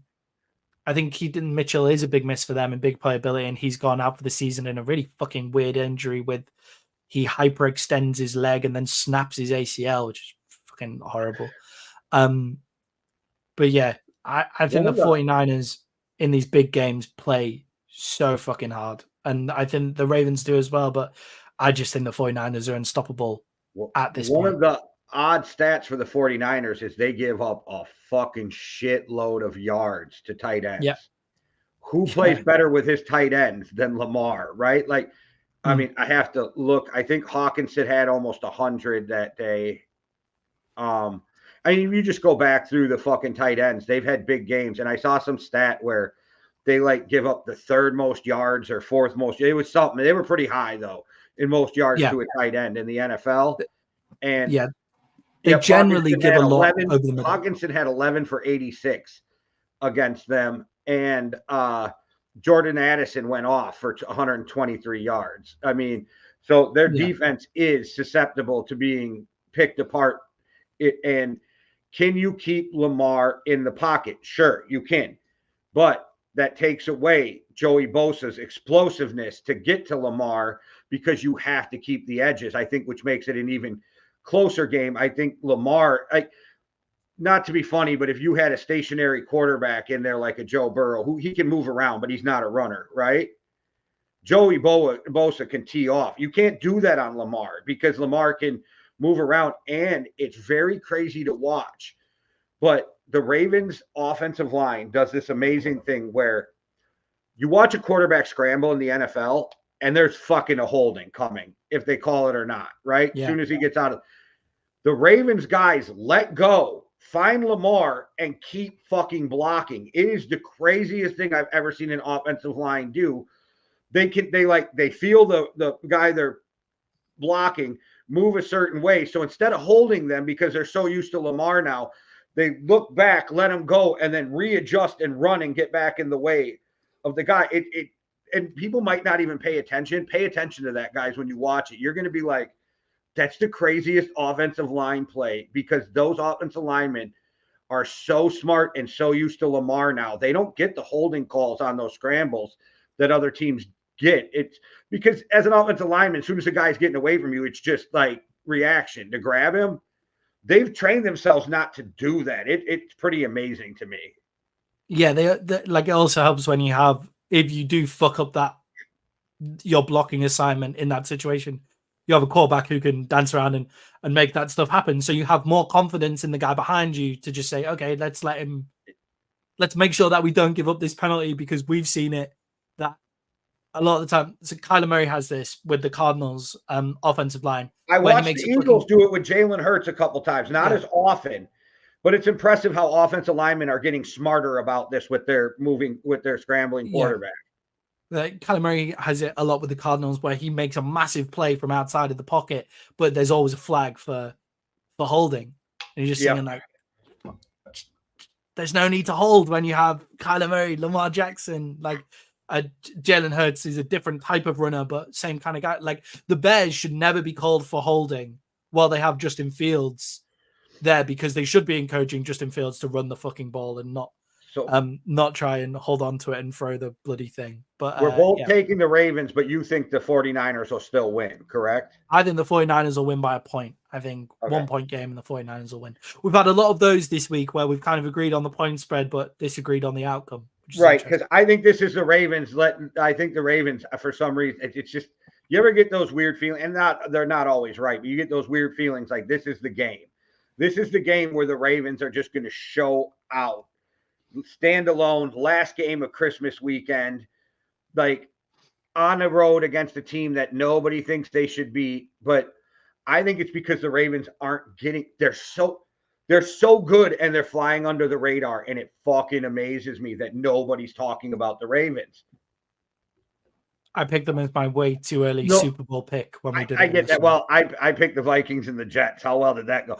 I think Keaton Mitchell is a big miss for them in big playability, and he's gone out for the season in a really fucking weird injury with he hyperextends his leg and then snaps his ACL, which is fucking horrible. But yeah, I think the 49ers in these big games play so fucking hard. And I think the Ravens do as well, but I just think the 49ers are unstoppable at this point. One of the odd stats for the 49ers is they give up a fucking shitload of yards to tight ends. Yeah. Who plays better with his tight ends than Lamar, right? Like, I mean, I have to look. I think Hawkinson had almost 100 that day. I mean, you just go back through the fucking tight ends. They've had big games. And I saw some stat where they like give up the 3rd most yards or 4th most. It was something. They were pretty high, though, in most yards to a tight end in the NFL. And they generally give a lot over the middle. Hawkinson had 11 for 86 against them. And Jordan Addison went off for 123 yards. I mean, so their defense is susceptible to being picked apart. And can you keep Lamar in the pocket? Sure, you can. But that takes away Joey Bosa's explosiveness to get to Lamar because you have to keep the edges, I think, which makes it an even closer game. I think Lamar, not to be funny, but if you had a stationary quarterback in there like a Joe Burrow, who he can move around, but he's not a runner, right? Joey Bosa can tee off. You can't do that on Lamar because Lamar can move around, and it's very crazy to watch. But the Ravens offensive line does this amazing thing where you watch a quarterback scramble in the NFL and there's fucking a holding coming, if they call it or not, right? Yeah. As soon as he gets out of the Ravens guys, let go, find Lamar, and keep fucking blocking. It is the craziest thing I've ever seen an offensive line do. They feel the guy they're blocking move a certain way. So instead of holding them because they're so used to Lamar now, they look back, let him go, and then readjust and run and get back in the way of the guy. And people might not even pay attention. Pay attention to that, guys, when you watch it. You're going to be like, that's the craziest offensive line play because those offensive linemen are so smart and so used to Lamar now. They don't get the holding calls on those scrambles that other teams get. It's because as an offensive lineman, as soon as the guy's getting away from you, it's just like reaction to grab him. They've trained themselves not to do that. It's pretty amazing to me. Yeah, they like it also helps when you have, if you do fuck up that your blocking assignment in that situation, you have a quarterback who can dance around and make that stuff happen. So you have more confidence in the guy behind you to just say, okay, let's make sure that we don't give up this penalty because we've seen it that a lot of the time. So Kyler Murray has this with the Cardinals offensive line. I watched the Eagles do it with Jalen Hurts a couple times, not as often, but it's impressive how offensive linemen are getting smarter about this with their scrambling quarterback. Kyler Murray has it a lot with the Cardinals where he makes a massive play from outside of the pocket, but there's always a flag for holding. And you're just thinking like, there's no need to hold when you have Kyler Murray, Lamar Jackson, like Jalen Hurts is a different type of runner, but same kind of guy. Like the Bears should never be called for holding while they have Justin Fields there because they should be encouraging Justin Fields to run the fucking ball and not try and hold on to it and throw the bloody thing. But we're both taking the Ravens, but you think the 49ers will still win, correct? I think the 49ers will win by a point. I think 1 point game and the 49ers will win. We've had a lot of those this week where we've kind of agreed on the point spread, but disagreed on the outcome. Right, because I think this is the Ravens. I think the Ravens, for some reason, it's just, you ever get those weird feelings, and they're not always right, but you get those weird feelings like this is the game. This is the game where the Ravens are just going to show out. Stand alone, last game of Christmas weekend, like on the road against a team that nobody thinks they should beat. But I think it's because the Ravens aren't getting, They're so good and they're flying under the radar, and it fucking amazes me that nobody's talking about the Ravens. I picked them as my way too early No, Super Bowl pick when we did I it. get that. Well, I picked the Vikings and the Jets. How well did that go?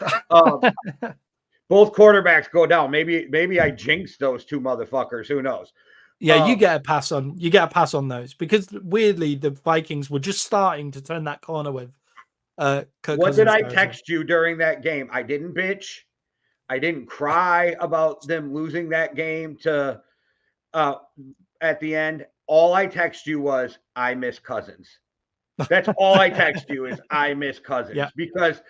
Both quarterbacks go down. Maybe I jinxed those two motherfuckers. Who knows? Yeah, you get a pass on those because weirdly the Vikings were just starting to turn that corner with Kirk what did Cousins I there as well. text you during that game? I didn't bitch. I didn't cry about them losing that game to at the end. All I text you was I miss Cousins. That's all I text you is I miss Cousins because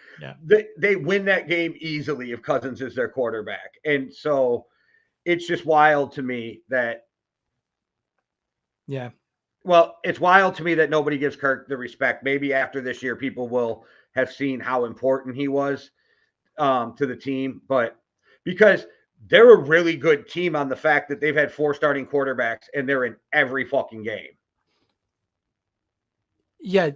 they win that game easily if Cousins is their quarterback. And so it's just wild to me that well, it's wild to me that nobody gives Kirk the respect. Maybe after this year people will have seen how important he was to the team, but because they're a really good team on the fact that they've had 4 starting quarterbacks and they're in every fucking game. Yeah,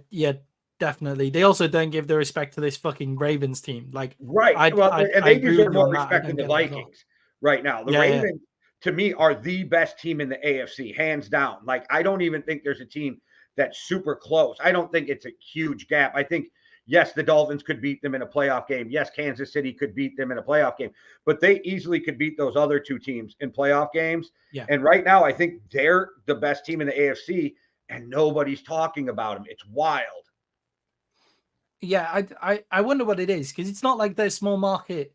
definitely. They also don't give the respect to this fucking Ravens team. Like, right. And they deserve more respect than the Vikings right now. The Ravens, to me, are the best team in the AFC, hands down. Like, I don't even think there's a team that's super close. I don't think it's a huge gap. I think, yes, the Dolphins could beat them in a playoff game. Yes, Kansas City could beat them in a playoff game. But they easily could beat those other 2 teams in playoff games. Yeah. And right now, I think they're the best team in the AFC, and nobody's talking about them. It's wild. Yeah, I wonder what it is, because it's not like they're small market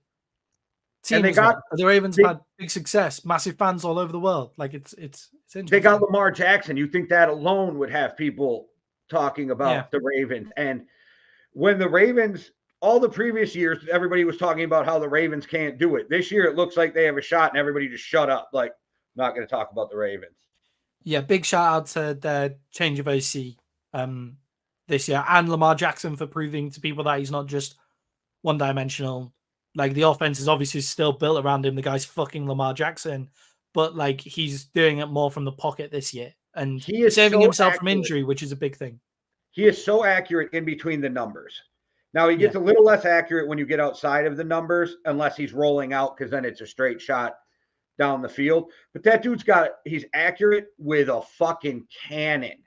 teams. And the Ravens have had big success, massive fans all over the world. Like it's interesting. They got Lamar Jackson. You think that alone would have people talking about the Ravens? And when the Ravens, all the previous years, everybody was talking about how the Ravens can't do it. This year, it looks like they have a shot, and everybody just shut up. Like, I'm not going to talk about the Ravens. Yeah, big shout out to the change of OC this year, and Lamar Jackson for proving to people that he's not just one-dimensional. Like, the offense is obviously still built around him. The guy's fucking Lamar Jackson, but like he's doing it more from the pocket this year, and he is saving himself from injury, which is a big thing. He is so accurate in between the numbers. Now, he gets a little less accurate when you get outside of the numbers, unless he's rolling out, because then it's a straight shot down the field. But that dude's he's accurate with a fucking cannon.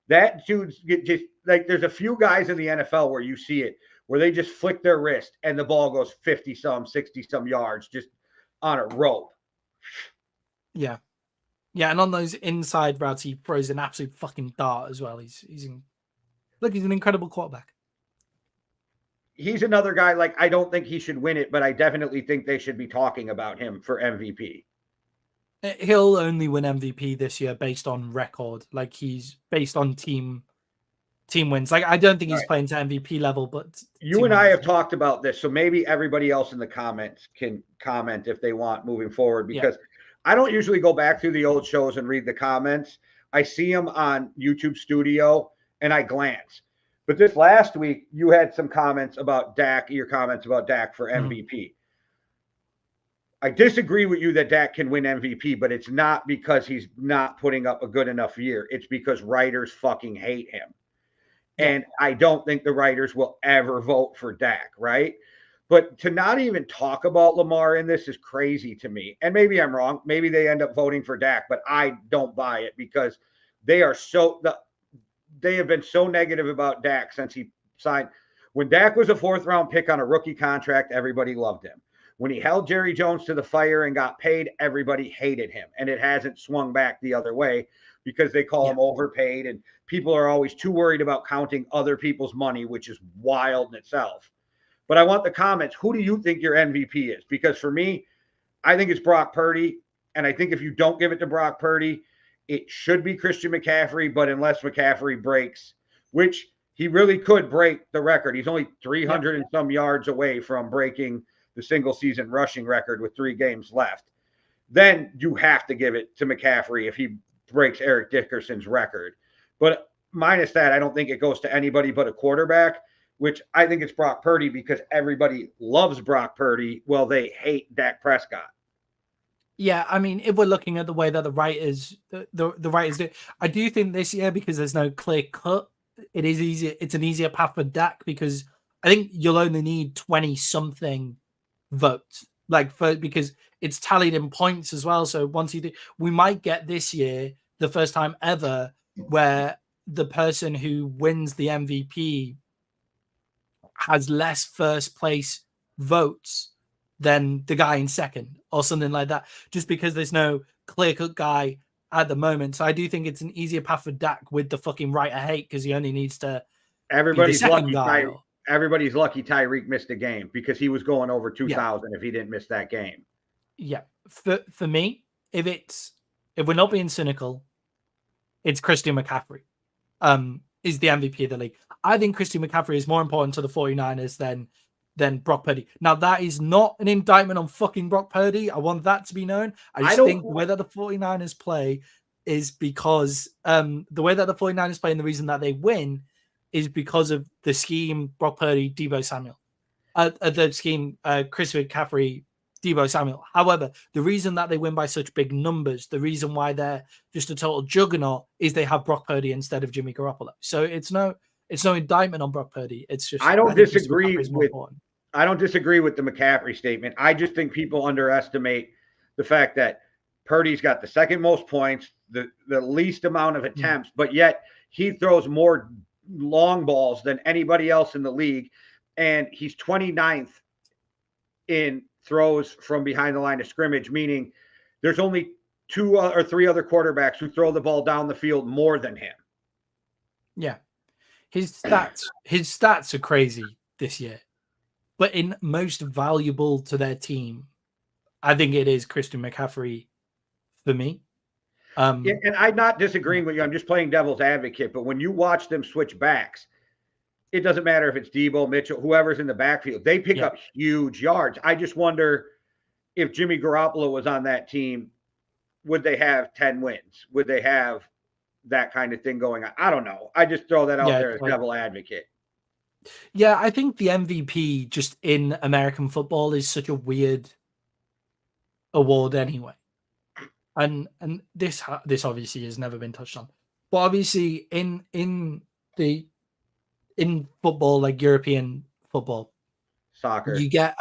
That dude's just like, there's a few guys in the NFL where you see it, where they just flick their wrist and the ball goes 50-some, 60-some yards just on a rope. Yeah. Yeah, and on those inside routes, he throws an absolute fucking dart as well. He's an incredible quarterback. He's another guy, like, I don't think he should win it, but I definitely think they should be talking about him for MVP. He'll only win MVP this year based on record. Like, he's based on team wins. Like, I don't think he's playing to MVP level, but you and I have talked about this, so maybe everybody else in the comments can comment if they want moving forward, because I don't usually go back through the old shows and read the comments. I see them on YouTube Studio and I glance. But this last week, you had some comments about Dak, your comments about Dak for MVP. I disagree with you that Dak can win MVP, but it's not because he's not putting up a good enough year. It's because writers fucking hate him. And I don't think the writers will ever vote for Dak, right? But to not even talk about Lamar in this is crazy to me. And maybe I'm wrong. Maybe they end up voting for Dak, but I don't buy it, because they have been so negative about Dak since he signed. When Dak was a 4th-round pick on a rookie contract, everybody loved him. When he held Jerry Jones to the fire and got paid, everybody hated him. And it hasn't swung back the other way, because they call him overpaid, and people are always too worried about counting other people's money, which is wild in itself. But I want the comments. Who do you think your MVP is? Because for me, I think it's Brock Purdy. And I think if you don't give it to Brock Purdy, it should be Christian McCaffrey. But unless McCaffrey breaks, which he really could break the record. He's only 300 and some yards away from breaking the single season rushing record with 3 games left. Then you have to give it to McCaffrey if he breaks Eric Dickerson's record. But minus that, I don't think it goes to anybody but a quarterback, which I think it's Brock Purdy, because everybody loves Brock Purdy. Well, they hate Dak Prescott. Yeah, I mean, if we're looking at the way that the writers do, I do think this year, because there's no clear cut, it is easier. It's an easier path for Dak, because I think you'll only need 20 something vote, because it's tallied in points as well. So once you do, we might get this year the first time ever where the person who wins the MVP has less first place votes than the guy in second or something like that, just because there's no clear-cut guy at the moment. So I do think it's an easier path for Dak with the fucking right of hate, because he only needs to be the second guy. Everybody's lucky Tyreek missed a game, because he was going over 2,000 if he didn't miss that game. Yeah. For me, if we're not being cynical, it's Christian McCaffrey. Is the MVP of the league. I think Christian McCaffrey is more important to the 49ers than Brock Purdy. Now, that is not an indictment on fucking Brock Purdy. I want that to be known. I just think the way that the 49ers play is because the way that the 49ers play and the reason that they win is because of the scheme Brock Purdy, Deebo Samuel. The scheme Christian McCaffrey, Deebo Samuel. However, the reason that they win by such big numbers, the reason why they're just a total juggernaut, is they have Brock Purdy instead of Jimmy Garoppolo. So it's no indictment on Brock Purdy. It's just I don't disagree with the McCaffrey statement. I just think people underestimate the fact that Purdy's got the second most points, the least amount of attempts, but yet he throws more long balls than anybody else in the league, and he's 29th in throws from behind the line of scrimmage, meaning there's only 2 or 3 other quarterbacks who throw the ball down the field more than him. Yeah. His stats are crazy this year. But in most valuable to their team, I think it is Christian McCaffrey for me. And I'm not disagreeing with you. I'm just playing devil's advocate. But when you watch them switch backs, it doesn't matter if it's Deebo, Mitchell, whoever's in the backfield. They pick up huge yards. I just wonder if Jimmy Garoppolo was on that team, would they have 10 wins? Would they have that kind of thing going on? I don't know. I just throw that out there as devil advocate. Yeah, I think the MVP just in American football is such a weird award anyway. And this obviously has never been touched on. But obviously in football, like European football, soccer, you get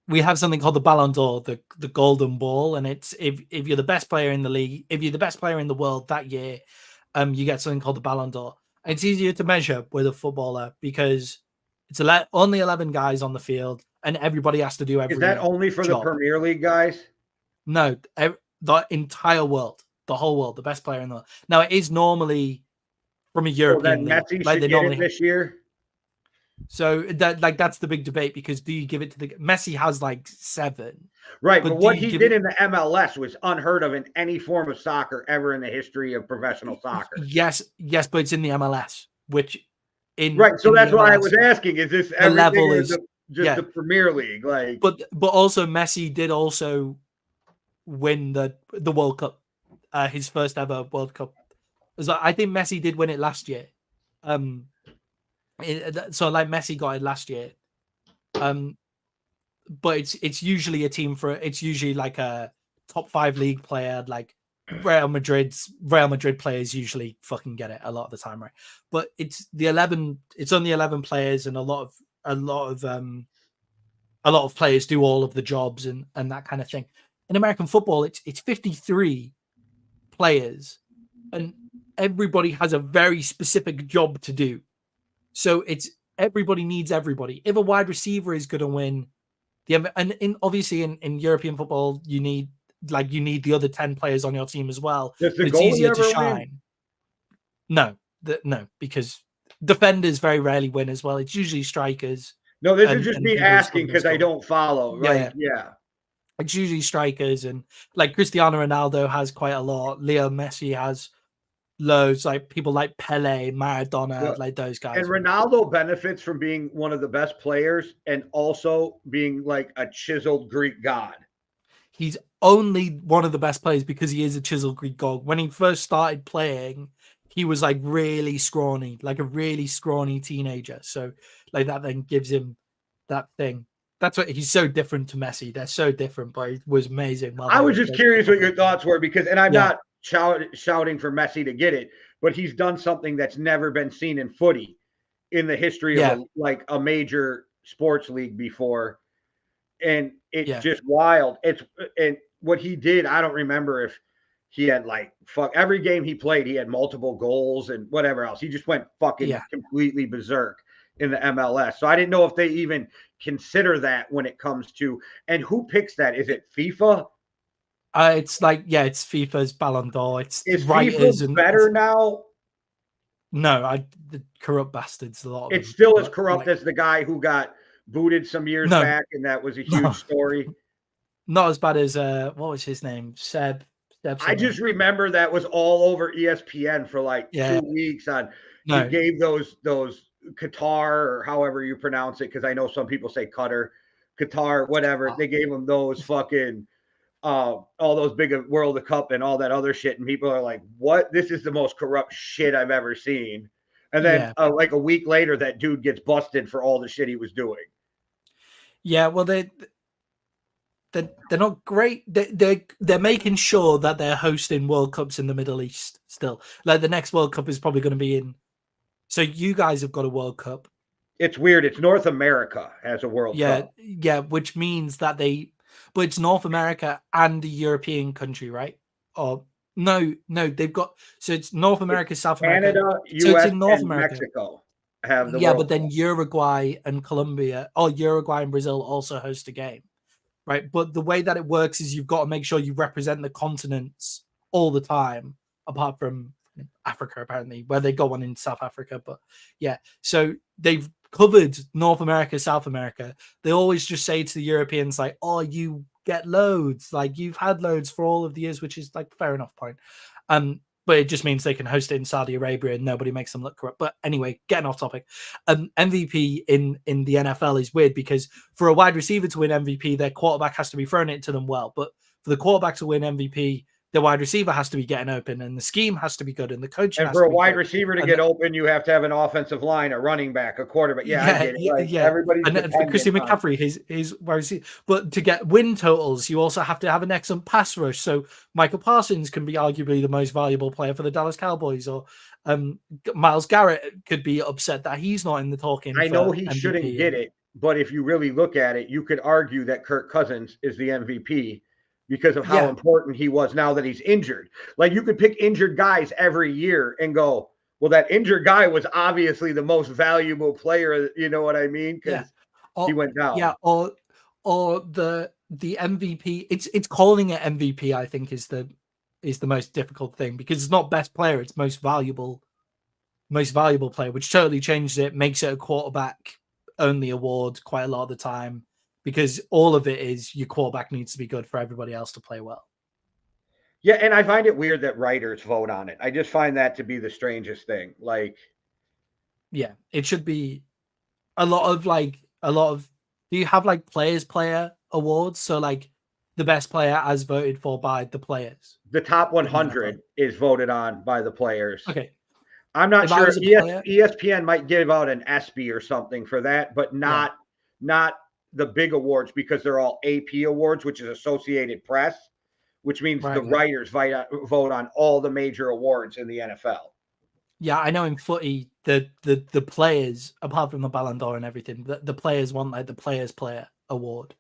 we have something called the Ballon d'Or, the golden ball, and it's if you're the best player in the league, if you're the best player in the world that year, you get something called the Ballon d'Or. And it's easier to measure with a footballer because it's only 11 guys on the field, and everybody has to do every. Is that only for the Premier League guys? No, the entire world, the whole world, the best player in the world. Now, it is normally from a European league. Messi should get it this year. So that's the big debate, because do you give it to Messi has like 7. Right, but what he did in the MLS was unheard of in any form of soccer ever in the history of professional soccer. Yes, but it's in the MLS, which so that's why I was asking, is this everything level is just the Premier League? Like, but also Messi did also win the World Cup, his first ever World Cup. So I think Messi did win it last year. So like Messi got it last year. But it's usually a team it's usually like a top 5 league player, like Real Madrid players usually fucking get it a lot of the time, right? But it's only 11 players, and a lot of players do all of the jobs and that kind of thing. In American football, it's 53 players, and everybody has a very specific job to do. So everybody needs everybody. If a wide receiver is going to win, obviously in European football, you need the other 10 players on your team as well. It's easier to shine. No, because defenders very rarely win as well. It's usually strikers. No, this is just me asking because I don't follow. Right? Yeah. It's usually strikers, and like Cristiano Ronaldo has quite a lot. Leo Messi has loads, like people like Pele, Maradona, like those guys. And Ronaldo benefits from being one of the best players and also being like a chiseled Greek god. He's only one of the best players because he is a chiseled Greek god. When he first started playing, he was like really scrawny, like a really scrawny teenager. So like that then gives him that thing. That's what he's so different to Messi. They're so different, but it was amazing. I was just curious what your thoughts were, because, and I'm not shouting for Messi to get it, but he's done something that's never been seen in footy in the history of a major sports league before, and it's Yeah. just wild. And what he did, I don't remember if he had like every game he played, he had multiple goals and whatever else. He just went fucking completely berserk in the MLS. So I didn't know if they even consider that when it comes to, and who picks that? Is it FIFA? It's like, it's FIFA's Ballon d'Or. It's Is writers FIFA and better now? No, the corrupt bastards. A lot of It's them, still as corrupt as the guy who got booted some years back, and that was a huge story. Not as bad as what was his name? Seb. I just remember that was all over ESPN for like 2 weeks on. He gave those Qatar, or however you pronounce it, because I know some people say Qatar, whatever. They gave him those fucking all those big World Cup and all that other shit, and people are like, "What? This is the most corrupt shit I've ever seen." And then like a week later, that dude gets busted for all the shit he was doing. Yeah, well, they're not great. They're making sure that they're hosting World Cups in the Middle East still. Like the next World Cup is probably going to be in. So you guys have got a World Cup. It's weird. It's North America has a World Cup. Yeah, which means that but it's North America and a European country, right? Or no, they've got, so it's North America, South America, Canada, US, so it's in North and America. Mexico have the World but then Uruguay and Colombia, or Uruguay and Brazil also host a game, right? But the way that it works is you've got to make sure you represent the continents all the time, apart from Africa, apparently, where they go on in South Africa. But so they've covered North America, South America. They always just say to the Europeans, like, "Oh, you get loads, like you've had loads for all of the years," which is like fair enough point. But it just means they can host it in Saudi Arabia and nobody makes them look corrupt. But anyway, getting off topic. MVP in the NFL is weird because for a wide receiver to win MVP, their quarterback has to be throwing it to them well. But for the quarterback to win MVP, the wide receiver has to be getting open, and the scheme has to be good, and the coaching. And for a wide receiver to get open, you have to have an offensive line, a running back, a quarterback. I get it. Like, everybody's and for Christian McCaffrey, his wide receiver. But to get win totals, you also have to have an excellent pass rush. So Michael Parsons can be arguably the most valuable player for the Dallas Cowboys, or Myles Garrett could be upset that he's not in the talking. I know he shouldn't get it, but if you really look at it, you could argue that Kirk Cousins is the MVP. Because of how important he was now that he's injured. Like you could pick injured guys every year and go, well, that injured guy was obviously the most valuable player. You know what I mean? Because he went down. Yeah, or the MVP. It's calling it MVP. I think is the most difficult thing because it's not best player. It's most valuable player, which totally changes it. Makes it a quarterback only award quite a lot of the time. Because all of it is your quarterback needs to be good for everybody else to play well. Yeah, and I find it weird that writers vote on it. I just find that to be the strangest thing. Like, it should be a lot of. Do you have like player awards? So like the best player as voted for by the players. The top 100 is voted on by the players. Okay. I'm not sure. ESPN might give out an ESPY or something for that, but not the big awards because they're all AP awards, which is Associated Press, which means the writers vote on all the major awards in the NFL. Yeah, I know in footy, the players, apart from the Ballon d'Or and everything, the players want like the Players Player Award,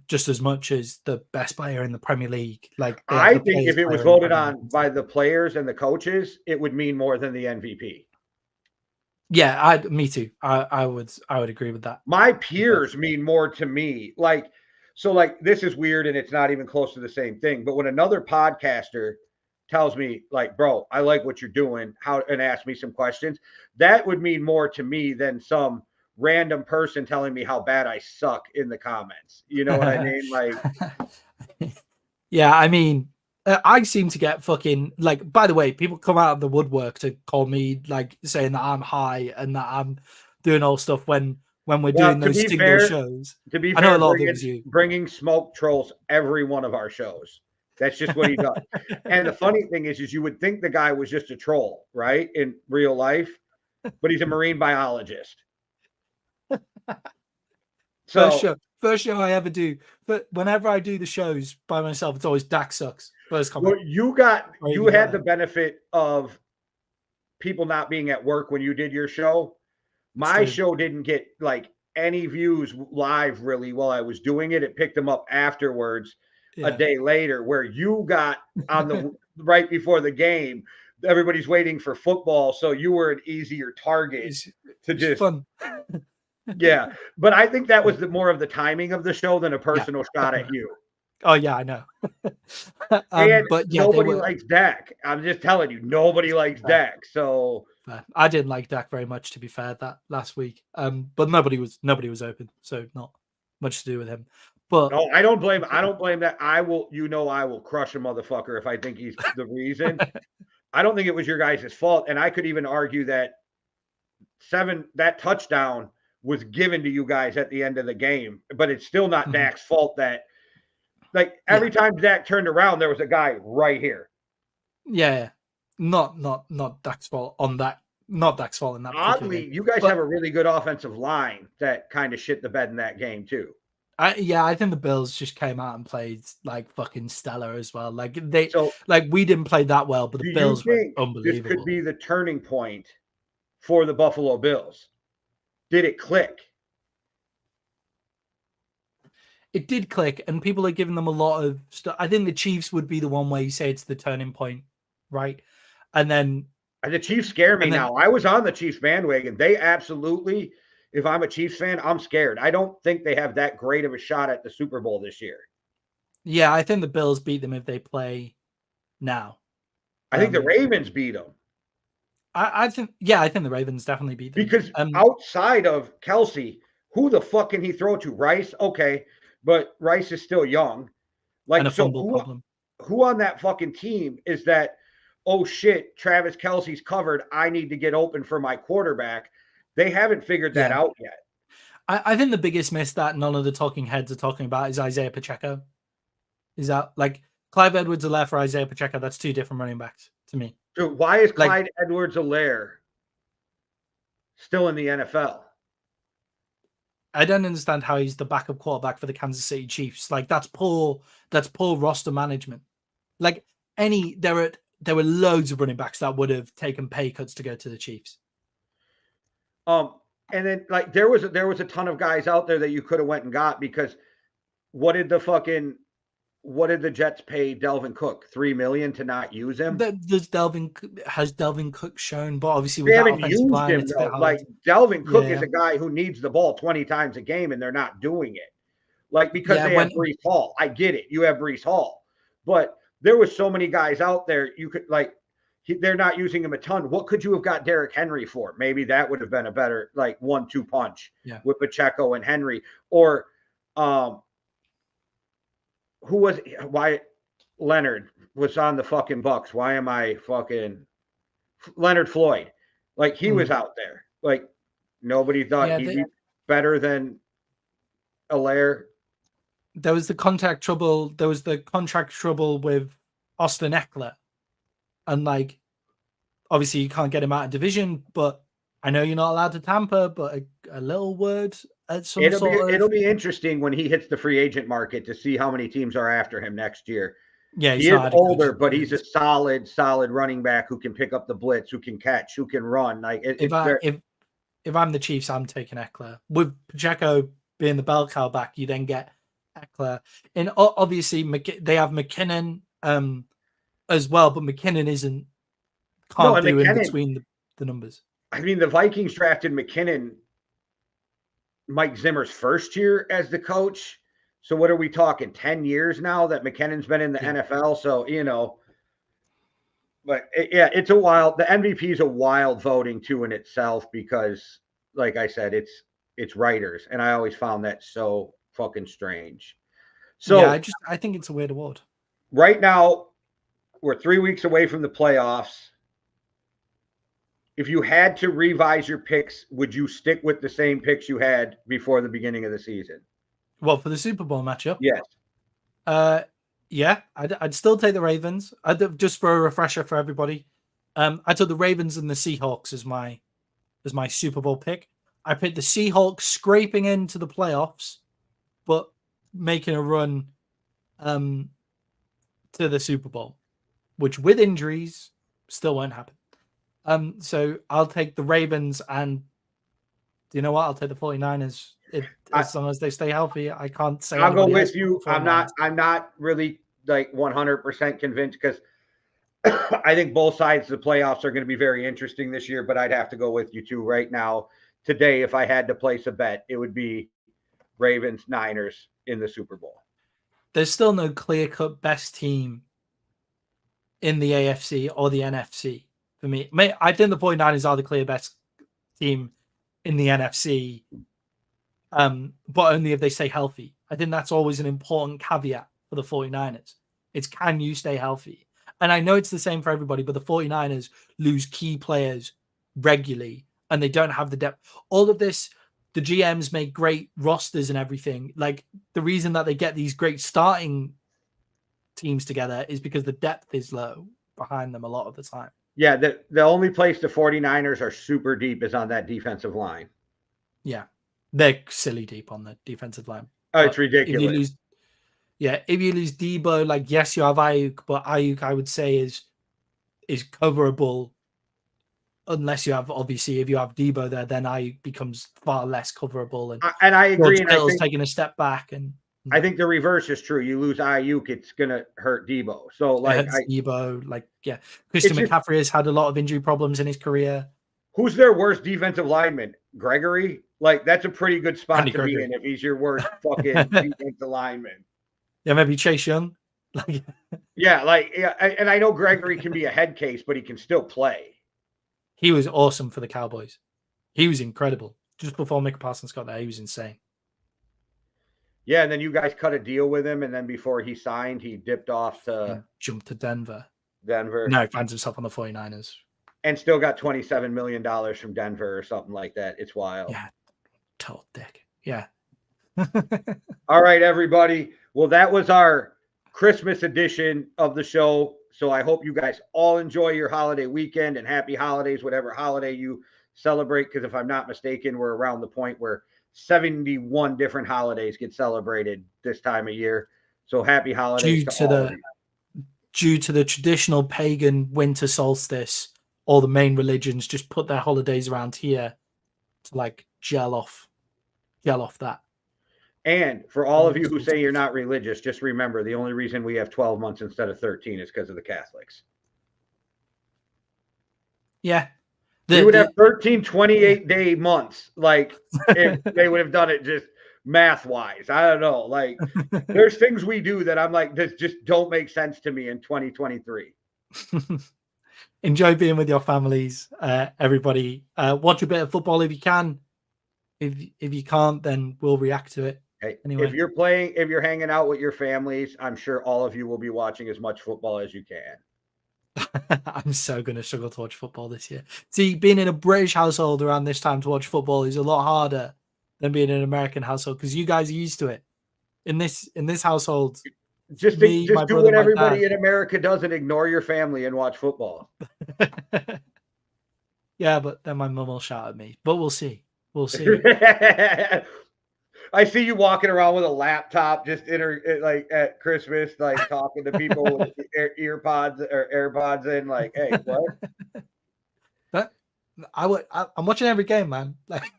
just as much as the best player in the Premier League. Like I think if it was voted on by the players and the coaches, it would mean more than the MVP. Yeah, me too. I would agree with that. My peers mean more to me. Like this is weird and it's not even close to the same thing. But when another podcaster tells me, like, bro, I like what you're doing, and ask me some questions, that would mean more to me than some random person telling me how bad I suck in the comments. You know what I mean? Like, yeah, I mean, I seem to get fucking like. By the way, people come out of the woodwork to call me like saying that I'm high and that I'm doing all stuff when we're doing those single shows. To be fair, I know a lot of it was you bringing smoke trolls every one of our shows. That's just what he does. And the funny thing is you would think the guy was just a troll, right, in real life, but he's a marine biologist. So first show I ever do, but whenever I do the shows by myself, it's always Dak sucks. First comment. Well, you had the benefit of people not being at work when you did your show. My show didn't get like any views live really while I was doing it. It picked them up afterwards a day later, where you got on the right before the game. Everybody's waiting for football, so you were an easier target to just fun. Yeah, but I think that was more of the timing of the show than a personal shot definitely. at you. Oh yeah, I know. And but yeah, nobody likes Dak. I'm just telling you, nobody likes Dak. So I didn't like Dak very much, to be fair, that last week. But nobody was open, so not much to do with him. But no, I don't blame that. I will crush a motherfucker if I think he's the reason. I don't think it was your guys' fault. And I could even argue that that touchdown was given to you guys at the end of the game, but it's still not Dak's fault that every time Dak turned around, there was a guy right here. Yeah. Not Dak's fault on that. Not Dak's fault in that. Oddly, you guys have a really good offensive line that kind of shit the bed in that game too. I think the Bills just came out and played like fucking stellar as well. Like we didn't play that well, but the Bills were unbelievable. This could be the turning point for the Buffalo Bills. Did it click? It did click, and people are giving them a lot of stuff. I think the Chiefs would be the one where you say it's the turning point, right? And then the Chiefs scare me now. I was on the Chiefs bandwagon. They absolutely, if I'm a Chiefs fan, I'm scared. I don't think they have that great of a shot at the Super Bowl this year. Yeah, I think the Bills beat them if they play now. I think the Ravens beat them. I think the Ravens definitely beat them. Because outside of Kelsey, who the fuck can he throw to? Rice? Okay, but Rice is still young. And a fumble problem. Who on that fucking team is that, oh shit, Travis Kelsey's covered, I need to get open for my quarterback? They haven't figured that out yet. I think the biggest miss that none of the talking heads are talking about is Isaiah Pacheco. Is that Clyde Edwards-Helaire for Isaiah Pacheco? That's two different running backs to me. Dude, why is Clyde Edwards-Helaire still in the NFL? I don't understand how he's the backup quarterback for the Kansas City Chiefs. That's poor roster management. There were loads of running backs that would have taken pay cuts to go to the Chiefs. And then there was a ton of guys out there that you could have went and got, because what did the Jets pay Dalvin Cook? $3 million to not use him? Has Dalvin Cook shown? But obviously they haven't used him though. Dalvin Cook is a guy who needs the ball 20 times a game, and they're not doing it. Because they have Breece Hall. I get it. You have Breece Hall, but there was so many guys out there you could they're not using him a ton. What could you have got Derrick Henry for? Maybe that would have been a better 1-2 punch with Pacheco and Henry. Or who was Wyatt Leonard was on the fucking Bucks. Why am I fucking Leonard Floyd? He was out there. Nobody thought he'd be better than Helaire. There was the contract trouble with Austin Eckler. And obviously you can't get him out of division, but I know you're not allowed to tamper, but a little word at some It'll be interesting when he hits the free agent market to see how many teams are after him next year. Yeah, he is older, but he's a solid running back who can pick up the blitz, who can catch, who can run. If I'm the Chiefs, I'm taking Eckler. With Pacheco being the bell cow back, you then get Eckler. And obviously they have McKinnon as well, but McKinnon can't do in between the numbers. I mean, the Vikings drafted McKinnon Mike Zimmer's first year as the coach. So what are we talking? 10 years now that McKinnon's been in the NFL. So, but it's a wild, the MVP is a wild voting too in itself, because like I said, it's writers. And I always found that so fucking strange. So I think it's a weird award. Right now, we're 3 weeks away from the playoffs. If you had to revise your picks, would you stick with the same picks you had before the beginning of the season? Well, for the Super Bowl matchup? Yes. I'd still take the Ravens. Just for a refresher for everybody, I took the Ravens and the Seahawks as my Super Bowl pick. I picked the Seahawks scraping into the playoffs, but making a run to the Super Bowl, which with injuries still won't happen. So I'll take the Ravens, and you know what? I'll take the 49ers As long as they stay healthy, I can't say. I'll go anybody else with you. but the 49ers. I'm not really like 100% convinced because I think both sides of the playoffs are going to be very interesting this year. But I'd have to go with you too right now. Today, if I had to place a bet, it would be Ravens Niners in the Super Bowl. There's still no clear-cut best team in the AFC or the NFC for me. I think the 49ers are the clear best team in the NFC, but only if they stay healthy. I think that's always an important caveat for the 49ers. It's can you stay healthy? And I know it's the same for everybody, but the 49ers lose key players regularly and they don't have the depth. All of this, the GMs make great rosters and everything. Like the reason that they get these great starting teams together is because the depth is low behind them a lot of the time. Yeah, the only place the 49ers are super deep is on that defensive line. Yeah, they're silly deep on the defensive line. Oh, it's ridiculous. If you lose Debo, like yes, you have Ayuk, but Ayuk I would say is coverable unless you have, obviously, if you have Debo there, then Ayuk becomes far less coverable. And I agree. And Kittle's taking a step back, and I think the reverse is true. You lose Ayuk, it's gonna hurt Debo. So like Debo, Christian McCaffrey has had a lot of injury problems in his career. Who's their worst defensive lineman? Gregory? Like that's a pretty good spot Randy to Gregory. be in if he's your worst fucking defensive lineman. Yeah, maybe Chase Young. And I know Gregory can be a head case, but he can still play. He was awesome for the Cowboys. He was incredible. Just before Micah Parsons got there, he was insane. Yeah, and then you guys cut a deal with him, and then before he signed, he dipped off to jumped to Denver. No, he finds himself on the 49ers. And still got $27 million from Denver or something like that. It's wild. Yeah, total dick. Yeah. All right, everybody. Well, that was our Christmas edition of the show. So I hope you guys all enjoy your holiday weekend and happy holidays, whatever holiday you celebrate. Because if I'm not mistaken, we're around the point where 71 different holidays get celebrated this time of year. So happy holidays due to the traditional pagan winter solstice, all the main religions just put their holidays around here to like gel off that. And for all of you who say you're not religious, just remember the only reason we have 12 months instead of 13 is because of the Catholics. Yeah. We would have 13 28-day months. Like if they would have done it just math-wise. I don't know. Like there's things we do that I'm like, this just don't make sense to me in 2023. Enjoy being with your families, everybody. Watch a bit of football if you can. If you can't, then we'll react to it. Hey, anyway. If you're hanging out with your families, I'm sure all of you will be watching as much football as you can. I'm so going to struggle to watch football this year. See, being in a British household around this time to watch football is a lot harder than being in an American household because you guys are used to it. In this household, just do what everybody in America does and ignore your family and watch football. Yeah, but then my mum will shout at me. But we'll see. We'll see. I see you walking around with a laptop just like at Christmas, like talking to people with earpods or AirPods in, like, hey, what? But I'm watching every game, man. Like,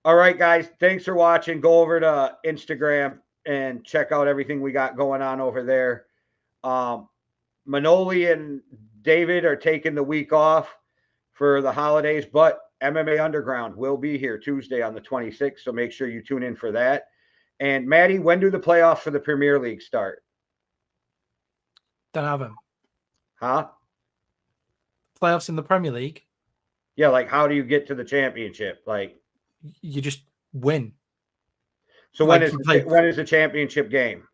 all right, guys, thanks for watching. Go over to Instagram and check out everything we got going on over there. Manoli and David are taking the week off for the holidays, but MMA Underground will be here Tuesday on the 26th, so make sure you tune in for that. And Maddie, when do the playoffs for the Premier League start? Don't have them. Huh? Playoffs in the Premier League? Yeah, like how do you get to the championship? Like you just win. So when is the championship game?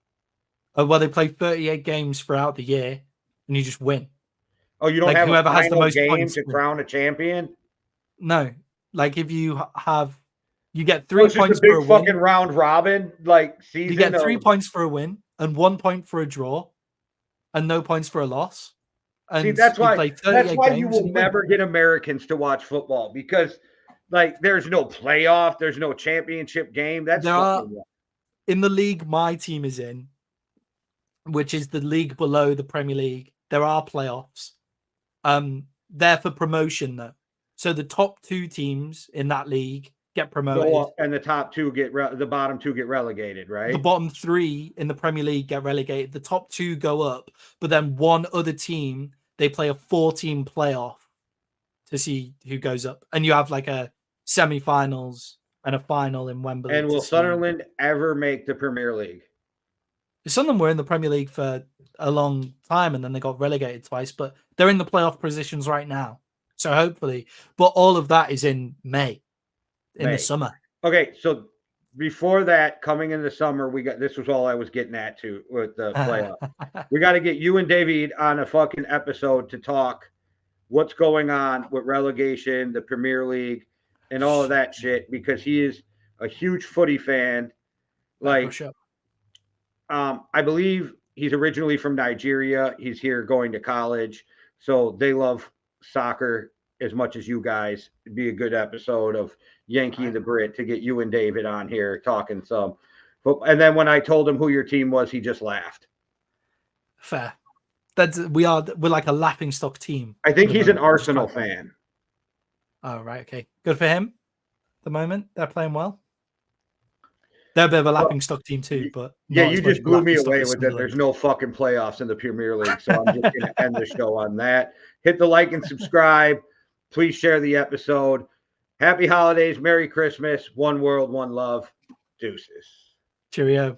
Well, they play 38 games throughout the year, and you just win. Oh, you don't have whoever has the most game points to crown a champion? No, like if you get 3 points for a win. Fucking round robin like season. You get 3 points for a win and 1 point for a draw, and no points for a loss. And see, that's why you will never get Americans to watch football because, like, there's no playoff, there's no championship game. In the league my team is in, which is the league below the Premier League. There are playoffs. They're for promotion though. So the top 2 teams in that league get go promoted. up, and the top two the bottom two get relegated, right? The bottom 3 in the Premier League get relegated. The top 2 go up, but then one other team, they play a 4-team playoff to see who goes up. And you have like a semi-finals and a final in Wembley. And will Sunderland ever make the Premier League? Some of them were in the Premier League for a long time and then they got relegated twice, but they're in the playoff positions right now. So hopefully, but all of that is in May, in the summer. Okay, so before that, coming in the summer, this was all I was getting at too with the playoff. We got to get you and David on a fucking episode to talk what's going on with relegation, the Premier League, and all of that shit, because he is a huge footy fan. Like, I believe he's originally from Nigeria. He's here going to college, so they love soccer as much as you guys. It'd be a good episode of Yankee and the Brit to get you and David on here talking some. And then when I told him who your team was, he just laughed. Fair. We're like a laughing stock team. I think he's an Arsenal fan. Oh, right. Okay. Good for him. At the moment, they're playing well. They're a bit of a laughing stock team too, but yeah, you just blew me away with that. There's no fucking playoffs in the Premier League, so I'm just going to end the show on that. Hit the like and subscribe. Please share the episode. Happy holidays, Merry Christmas, one world, one love. Deuces. Cheerio.